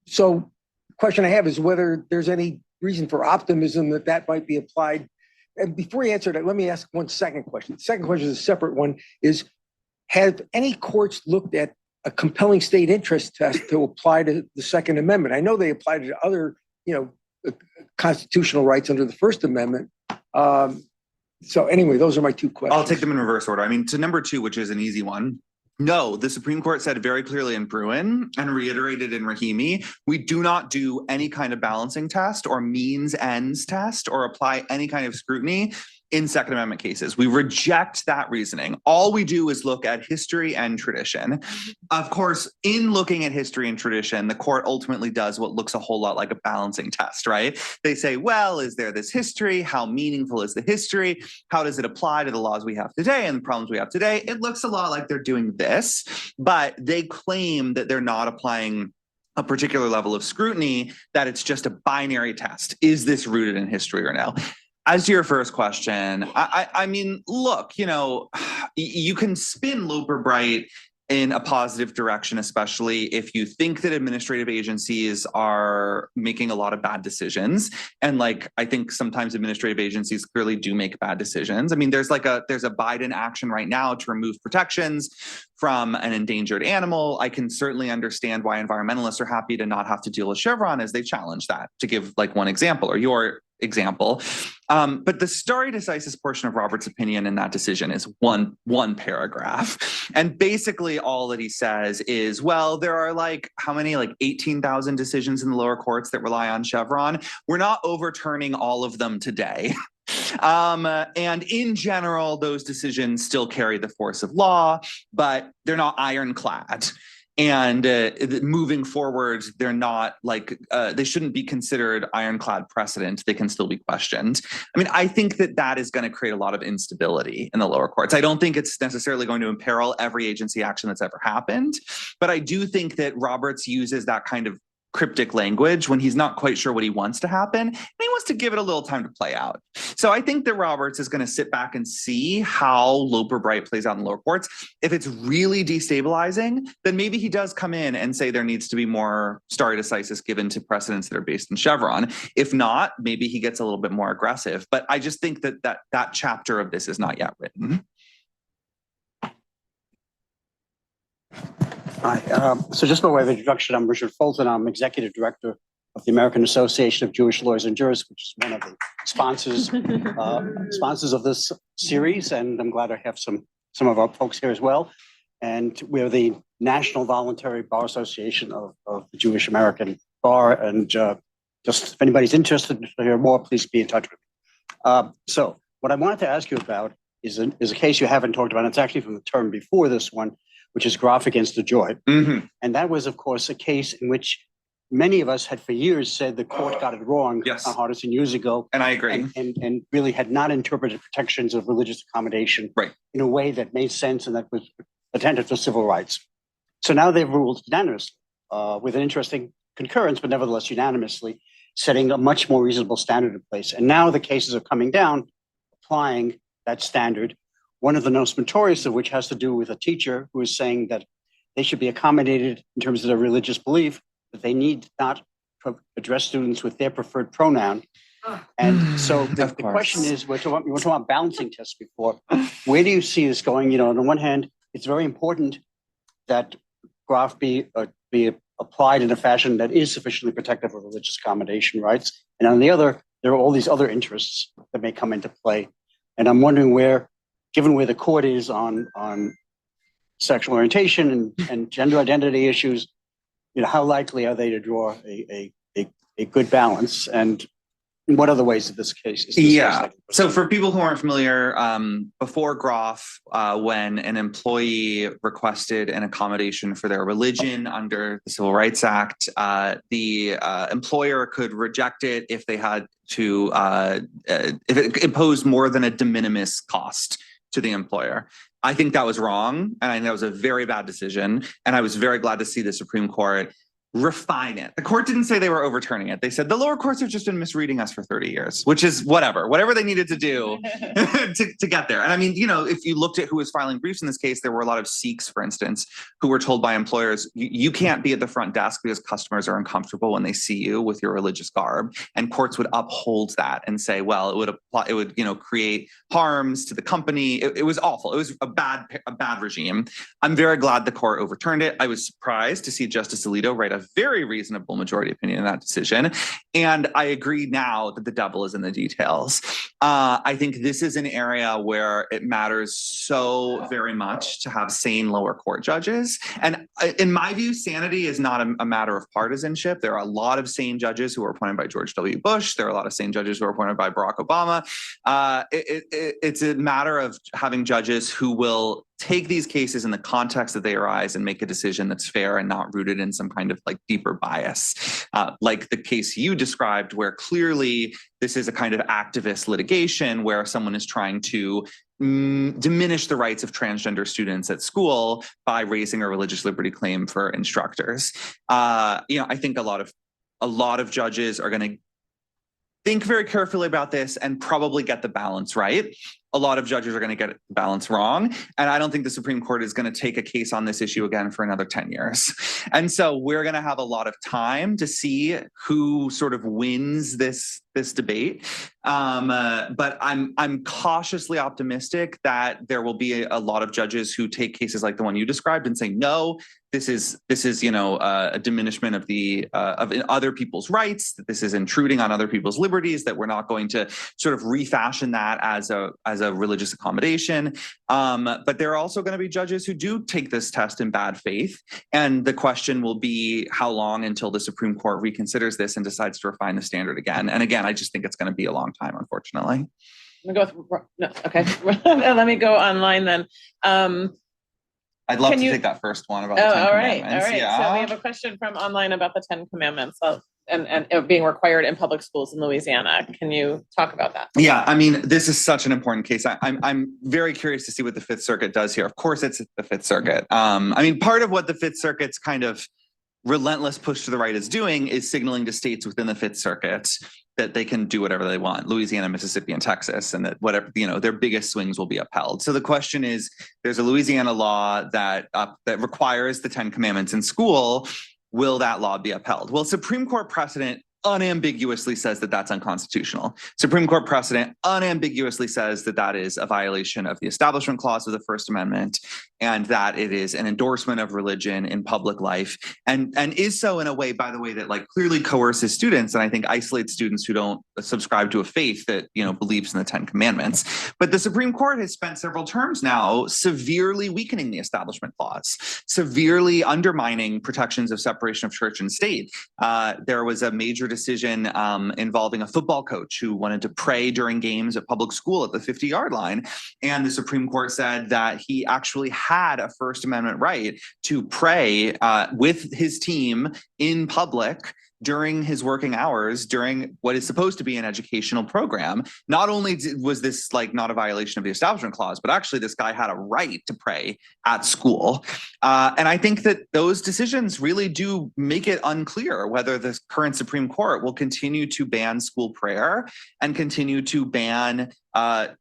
So the question I have is whether there's any reason for optimism that might be applied. And before you answer that, let me ask one second question. The second question is a separate one, have any courts looked at a compelling state interest test to apply to the Second Amendment? I know they applied it to other, constitutional rights under the First Amendment. So anyway, those are my two questions. I'll take them in reverse order. To number 2, which is an easy one. No, the Supreme Court said very clearly in Bruin and reiterated in Rahimi, we do not do any kind of balancing test or means ends test or apply any kind of scrutiny in Second Amendment cases. We reject that reasoning. All we do is look at history and tradition. Of course, in looking at history and tradition, the court ultimately does what looks a whole lot like a balancing test, right? They say, well, is there this history? How meaningful is the history? How does it apply to the laws we have today and the problems we have today? It looks a lot like they're doing this, but they claim that they're not applying a particular level of scrutiny, that it's just a binary test. Is this rooted in history or no? As to your first question, look, you can spin Loper Bright in a positive direction, especially if you think that administrative agencies are making a lot of bad decisions. And like, I think sometimes administrative agencies clearly do make bad decisions. I mean, there's a Biden action right now to remove protections from an endangered animal. I can certainly understand why environmentalists are happy to not have to deal with Chevron as they challenge that, to give like one example, or your example. But the stare decisis portion of Robert's opinion in that decision is one paragraph. And basically all that he says is, well, there are like, how many, like 18,000 decisions in the lower courts that rely on Chevron. We're not overturning all of them today. And in general, those decisions still carry the force of law, but they're not ironclad. And moving forward, they're not like, they shouldn't be considered ironclad precedent. They can still be questioned. I mean, I think that is going to create a lot of instability in the lower courts. I don't think it's necessarily going to imperil every agency action that's ever happened, but I do think that Roberts uses that kind of cryptic language when he's not quite sure what he wants to happen, and he wants to give it a little time to play out. So I think that Roberts is going to sit back and see how Loper Bright plays out in the lower courts. If it's really destabilizing, then maybe he does come in and say there needs to be more stare decisis given to precedents that are based in Chevron. If not, maybe he gets a little bit more aggressive. But I just think that chapter of this is not yet written. Hi. So just by way of introduction, I'm Richard Fulton. I'm Executive Director of the American Association of Jewish Lawyers and Jurists, which is one of the sponsors of this series. And I'm glad I have some of our folks here as well. And we're the National Voluntary Bar Association of the Jewish American Bar. And just if anybody's interested to hear more, please be in touch with me. So what I wanted to ask you about is a case you haven't talked about. It's actually from the term before this one, which is Groff against DeJoy. Mm-hmm. And that was, of course, a case in which many of us had for years said the court got it wrong Yes. on Hardison years ago. And I agree. And really had not interpreted protections of religious accommodation Right. in a way that made sense and that was attentive to civil rights. So now they've ruled unanimously with an interesting concurrence, but nevertheless unanimously, setting a much more reasonable standard in place. And now the cases are coming down, applying that standard. One of the most notorious of which has to do with a teacher who is saying that they should be accommodated in terms of their religious belief, that they need not address students with their preferred pronoun. And so the question is, we were talking about balancing tests before. Where do you see this going? You know, on the one hand, it's very important that Groff be applied in a fashion that is sufficiently protective of religious accommodation rights. And on the other, there are all these other interests that may come into play. And I'm wondering given where the court is on sexual orientation and gender identity issues, you know, how likely are they to draw a good balance? And in what other ways is this case? So for people who aren't familiar, before Groff, when an employee requested an accommodation for their religion under the Civil Rights Act, the employer could reject it if they had to, if it imposed more than a de minimis cost to the employer. I think that was wrong. And I think that was a very bad decision. And I was very glad to see the Supreme Court refine it. The court didn't say they were overturning it. They said the lower courts have just been misreading us for 30 years, which is whatever they needed to do to get there. And I mean, you know, if you looked at who was filing briefs in this case, there were a lot of Sikhs, for instance, who were told by employers, you can't be at the front desk because customers are uncomfortable when they see you with your religious garb. And courts would uphold that and say, well, it would, you know, create harms to the company. It was awful. It was a bad regime. I'm very glad the court overturned it. I was surprised to see Justice Alito write a very reasonable majority opinion in that decision. And I agree now that the devil is in the details. I think this is an area where it matters so very much to have sane lower court judges. And in my view, sanity is not a matter of partisanship. There are a lot of sane judges who were appointed by George W. Bush. There are a lot of sane judges who were appointed by Barack Obama. It's a matter of having judges who will take these cases in the context that they arise and make a decision that's fair and not rooted in some kind of like deeper bias. Like the case you described, where clearly this is a kind of activist litigation where someone is trying to diminish the rights of transgender students at school by raising a religious liberty claim for instructors. I think a lot of judges are going to think very carefully about this and probably get the balance right. a lot of judges are going to get the balance wrong. And I don't think the Supreme Court is going to take a case on this issue again for another 10 years. And so we're going to have a lot of time to see who sort of wins this debate. But I'm cautiously optimistic that there will be a lot of judges who take cases like the one you described and say, no, this is a diminishment of of other people's rights, that this is intruding on other people's liberties, that we're not going to sort of refashion that as a religious accommodation. But there are also going to be judges who do take this test in bad faith. And the question will be how long until the Supreme Court reconsiders this and decides to refine the standard again. And again, I just think it's going to be a long time, unfortunately. Okay. Let me go online then. I'd love to take that first one about the 10 Commandments. All right. Yeah. So we have a question from online about the 10 Commandments and it being required in public schools in Louisiana. Can you talk about that? Yeah, I mean, this is such an important case. I'm very curious to see what the Fifth Circuit does here. Of course, it's the Fifth Circuit. I mean, part of what the Fifth Circuit's kind of relentless push to the right is doing is signaling to states within the Fifth Circuit that they can do whatever they want, Louisiana, Mississippi, and Texas, and that whatever, their biggest swings will be upheld. So the question is, there's a Louisiana law that requires the 10 Commandments in school. Will that law be upheld? Well, Supreme Court precedent unambiguously says that that's unconstitutional. Supreme Court precedent unambiguously says that that is a violation of the Establishment Clause of the First Amendment, and that it is an endorsement of religion in public life, and is so in a way, by the way, that like clearly coerces students, and I think isolates students who don't subscribe to a faith that believes in the 10 Commandments. But the Supreme Court has spent several terms now severely weakening the Establishment Clause, severely undermining protections of separation of church and state. There was a major decision involving a football coach who wanted to pray during games at public school at the 50-yard line. And the Supreme Court said that he actually had a First Amendment right to pray with his team in public during his working hours, during what is supposed to be an educational program. Not only was this like not a violation of the Establishment Clause, but actually this guy had a right to pray at school. And I think that those decisions really do make it unclear whether the current Supreme Court will continue to ban school prayer and continue to ban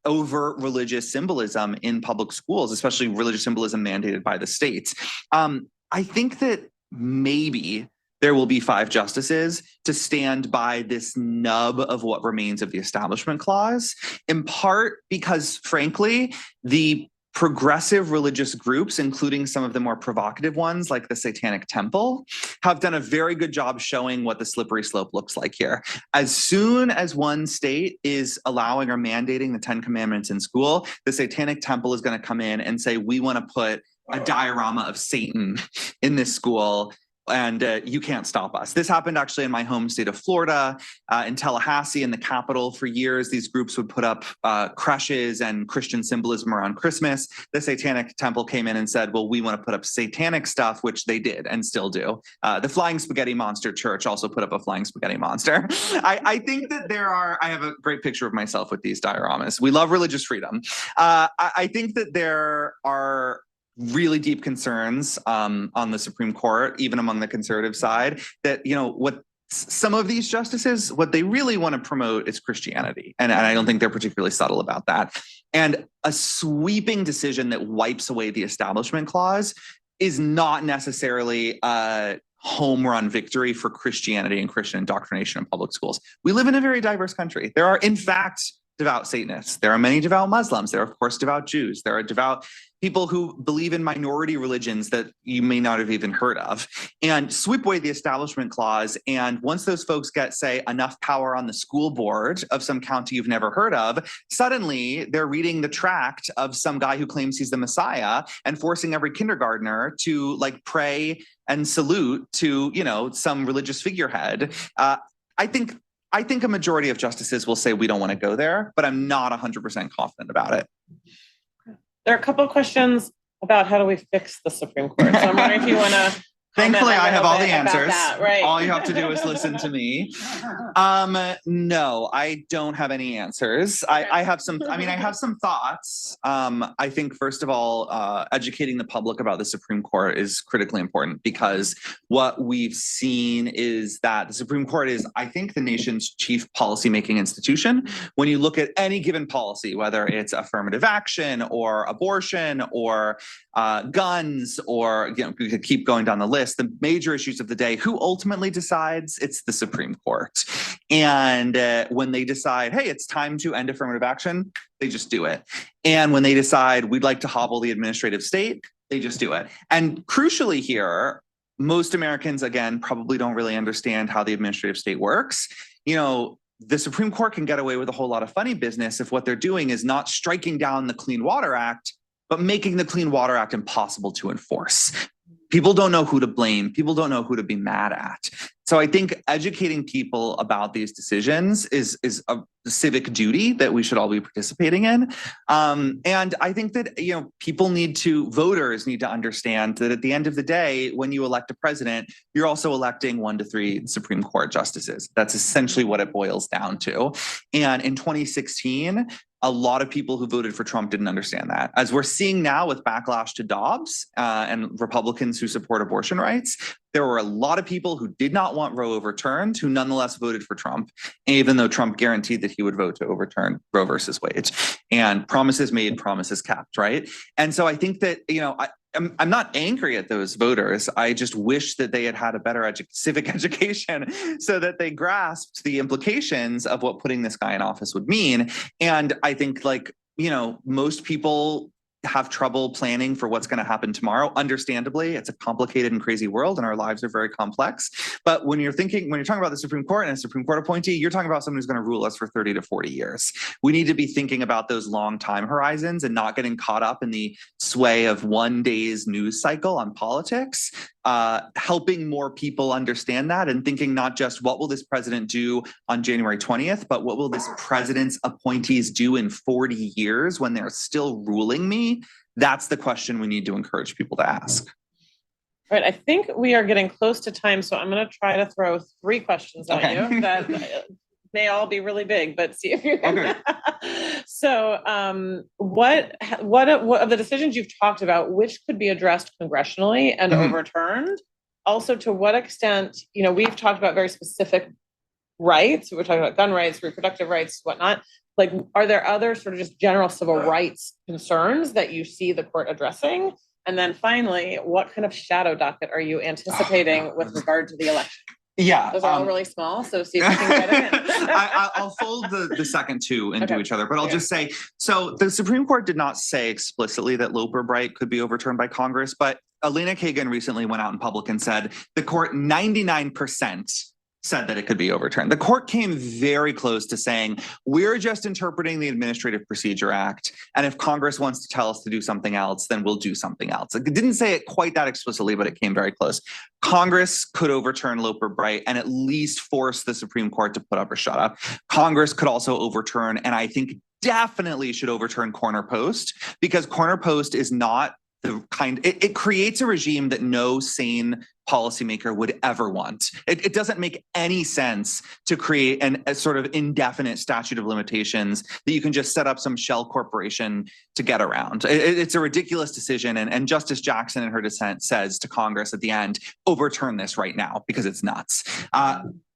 overt religious symbolism in public schools, especially religious symbolism mandated by the states. I think that maybe there will be 5 justices to stand by this nub of what remains of the Establishment Clause, in part because, frankly, the progressive religious groups, including some of the more provocative ones like the Satanic Temple, have done a very good job showing what the slippery slope looks like here. As soon as one state is allowing or mandating the 10 Commandments in school, the Satanic Temple is going to come in and say, we want to put a diorama of Satan in this school, and you can't stop us. This happened actually in my home state of Florida, in Tallahassee, in the capital. For years, these groups would put up creches and Christian symbolism around Christmas. The Satanic Temple came in and said, well, we want to put up satanic stuff, which they did and still do. The Flying Spaghetti Monster Church also put up a flying spaghetti monster. I think that I have a great picture of myself with these dioramas. We love religious freedom. I think that there are really deep concerns on the Supreme Court, even among the conservative side, that, what some of these justices, what they really want to promote is Christianity. And I don't think they're particularly subtle about that. And a sweeping decision that wipes away the Establishment Clause is not necessarily a home run victory for Christianity and Christian indoctrination in public schools. We live in a very diverse country. There are, in fact, devout Satanists. There are many devout Muslims. There are, of course, devout Jews. There are devout people who believe in minority religions that you may not have even heard of. And sweep away the Establishment Clause. And once those folks get, say, enough power on the school board of some county you've never heard of, suddenly they're reading the tract of some guy who claims he's the Messiah and forcing every kindergartner to pray and salute to, some religious figurehead. I think a majority of justices will say we don't want to go there, but I'm not 100% confident about it. There are a couple of questions about how do we fix the Supreme Court. So I'm wondering if you want to Thankfully, I have all the comment a little bit answers. about that, right. All you have to do is listen to me. No, I don't have any answers. I have some, I have some thoughts. I think, first of all, educating the public about the Supreme Court is critically important, because what we've seen is that the Supreme Court is, I think, the nation's chief policymaking institution. When you look at any given policy, whether it's affirmative action or abortion or guns, or we could keep going down the list, the major issues of the day, who ultimately decides? It's the Supreme Court. And when they decide, hey, it's time to end affirmative action, they just do it. And when they decide we'd like to hobble the administrative state, they just do it. And crucially here, most Americans, again, probably don't really understand how the administrative state works. The Supreme Court can get away with a whole lot of funny business if what they're doing is not striking down the Clean Water Act, but making the Clean Water Act impossible to enforce. People don't know who to blame. People don't know who to be mad at. So I think educating people about these decisions is a civic duty that we should all be participating in. And I think that, voters need to understand that at the end of the day, when you elect a president, you're also electing 1 to 3 Supreme Court justices. That's essentially what it boils down to. And in 2016, a lot of people who voted for Trump didn't understand that. As we're seeing now with backlash to Dobbs and Republicans who support abortion rights, there were a lot of people who did not want Roe overturned who nonetheless voted for Trump, even though Trump guaranteed that he would vote to overturn Roe versus Wade. And promises made, promises kept, right? And so I think that, I'm not angry at those voters. I just wish that they had a better civic education so that they grasped the implications of what putting this guy in office would mean. And I think, most people have trouble planning for what's going to happen tomorrow. Understandably, it's a complicated and crazy world, and our lives are very complex. But when you're talking about the Supreme Court and a Supreme Court appointee, you're talking about someone who's going to rule us for 30 to 40 years. We need to be thinking about those long time horizons and not getting caught up in the sway of one day's news cycle on politics. Helping more people understand that and thinking not just what will this president do on January 20th, but what will this president's appointees do in 40 years when they're still ruling me? That's the question we need to encourage people to ask. All right, I think we are getting close to time, so I'm going to try to throw 3 questions at you that may all be really big, but see if you can. Okay. So, what of the decisions you've talked about, which could be addressed congressionally and overturned? Also, to what extent, we've talked about very specific rights. We're talking about gun rights, reproductive rights, whatnot. Like, are there other sort of just general civil rights concerns that you see the court addressing? And then finally, what kind of shadow docket are you anticipating with regard to the election? Yeah. Those are all really small, so see if you can get it in. I'll fold the second two into each other, but I'll just say, so the Supreme Court did not say explicitly that Loper-Bright could be overturned by Congress, but Elena Kagan recently went out in public and said the court 99% said that it could be overturned. The court came very close to saying, we're just interpreting the Administrative Procedure Act, and if Congress wants to tell us to do something else, then we'll do something else. It didn't say it quite that explicitly, but it came very close. Congress could overturn Loper-Bright and at least force the Supreme Court to put up or shut up. Congress could also overturn, and I think definitely should overturn Corner Post, because Corner Post is not the kind, it creates a regime that no sane policymaker would ever want. It doesn't make any sense to create a sort of indefinite statute of limitations that you can just set up some shell corporation to get around. It's a ridiculous decision. And Justice Jackson in her dissent says to Congress at the end, overturn this right now because it's nuts.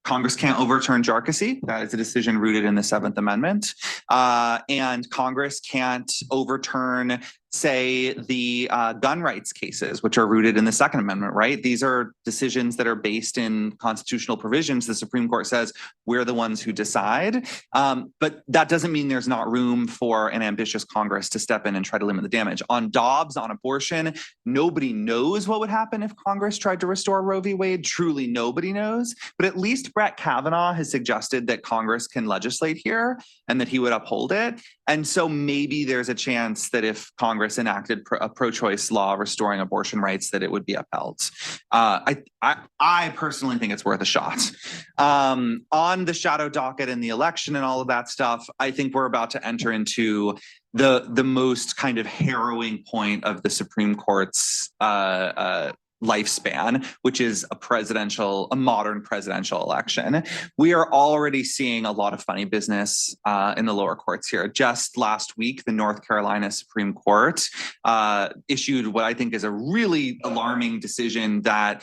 Congress can't overturn jarcossy. That is a decision rooted in the 7th Amendment. And Congress can't overturn, say, the gun rights cases, which are rooted in the 2nd Amendment, right? These are decisions that are based in constitutional provisions. The Supreme Court says we're the ones who decide. But that doesn't mean there's not room for an ambitious Congress to step in and try to limit the damage. On Dobbs, on abortion, nobody knows what would happen if Congress tried to restore Roe v. Wade. Truly, nobody knows. But at least Brett Kavanaugh has suggested that Congress can legislate here and that he would uphold it. And so maybe there's a chance that if Congress enacted a pro-choice law restoring abortion rights, that it would be upheld. I personally think it's worth a shot. On the shadow docket and the election and all of that stuff, I think we're about to enter into the most kind of harrowing point of the Supreme Court's lifespan, which is a modern presidential election. We are already seeing a lot of funny business in the lower courts here. Just last week, the North Carolina Supreme Court issued what I think is a really alarming decision that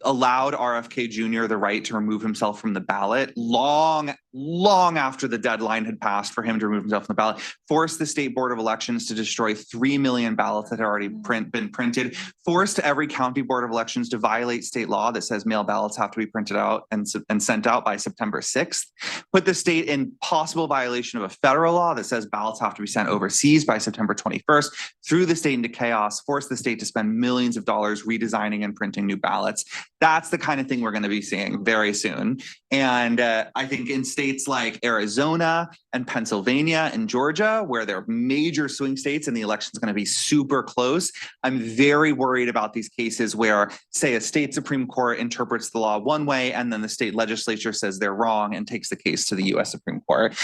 allowed RFK Jr. the right to remove himself from the ballot long after the deadline had passed for him to remove himself from the ballot, forced the state board of elections to destroy 3 million ballots that had already been printed, forced every county board of elections to violate state law that says mail ballots have to be printed out and sent out by September 6th, put the state in possible violation of a federal law that says ballots have to be sent overseas by September 21st, threw the state into chaos, forced the state to spend millions of dollars redesigning and printing new ballots. That's the kind of thing we're going to be seeing very soon. And I think in states like Arizona and Pennsylvania and Georgia, where they're major swing states and the election is going to be super close, I'm very worried about these cases where, say, a state Supreme Court interprets the law one way and then the state legislature says they're wrong and takes the case to the U.S. Supreme Court.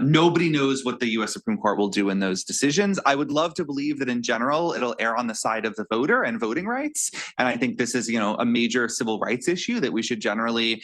Nobody knows what the U.S. Supreme Court will do in those decisions. I would love to believe that in general, it'll err on the side of the voter and voting rights. And I think this is, a major civil rights issue that we should generally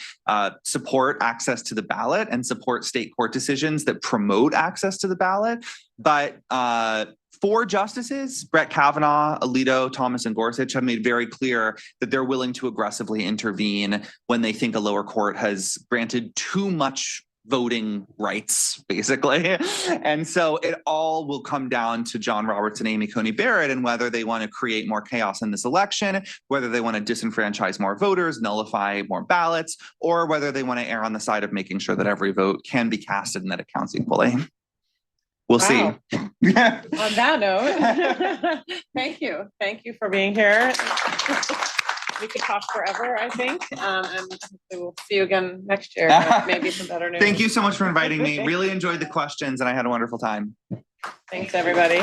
support access to the ballot and support state court decisions that promote access to the ballot. But 4 justices, Brett Kavanaugh, Alito, Thomas, and Gorsuch, have made very clear that they're willing to aggressively intervene when they think a lower court has granted too much voting rights, basically. And so it all will come down to John Roberts and Amy Coney Barrett and whether they want to create more chaos in this election, whether they want to disenfranchise more voters, nullify more ballots, or whether they want to err on the side of making sure that every vote can be casted and that it counts equally. We'll see. On that note, thank you. Thank you for being here. We could talk forever, I think. And we'll see you again next year. Maybe some better news. Thank you so much for inviting me. Really enjoyed the questions and I had a wonderful time. Thanks, everybody.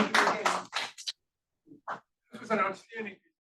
This was an outstanding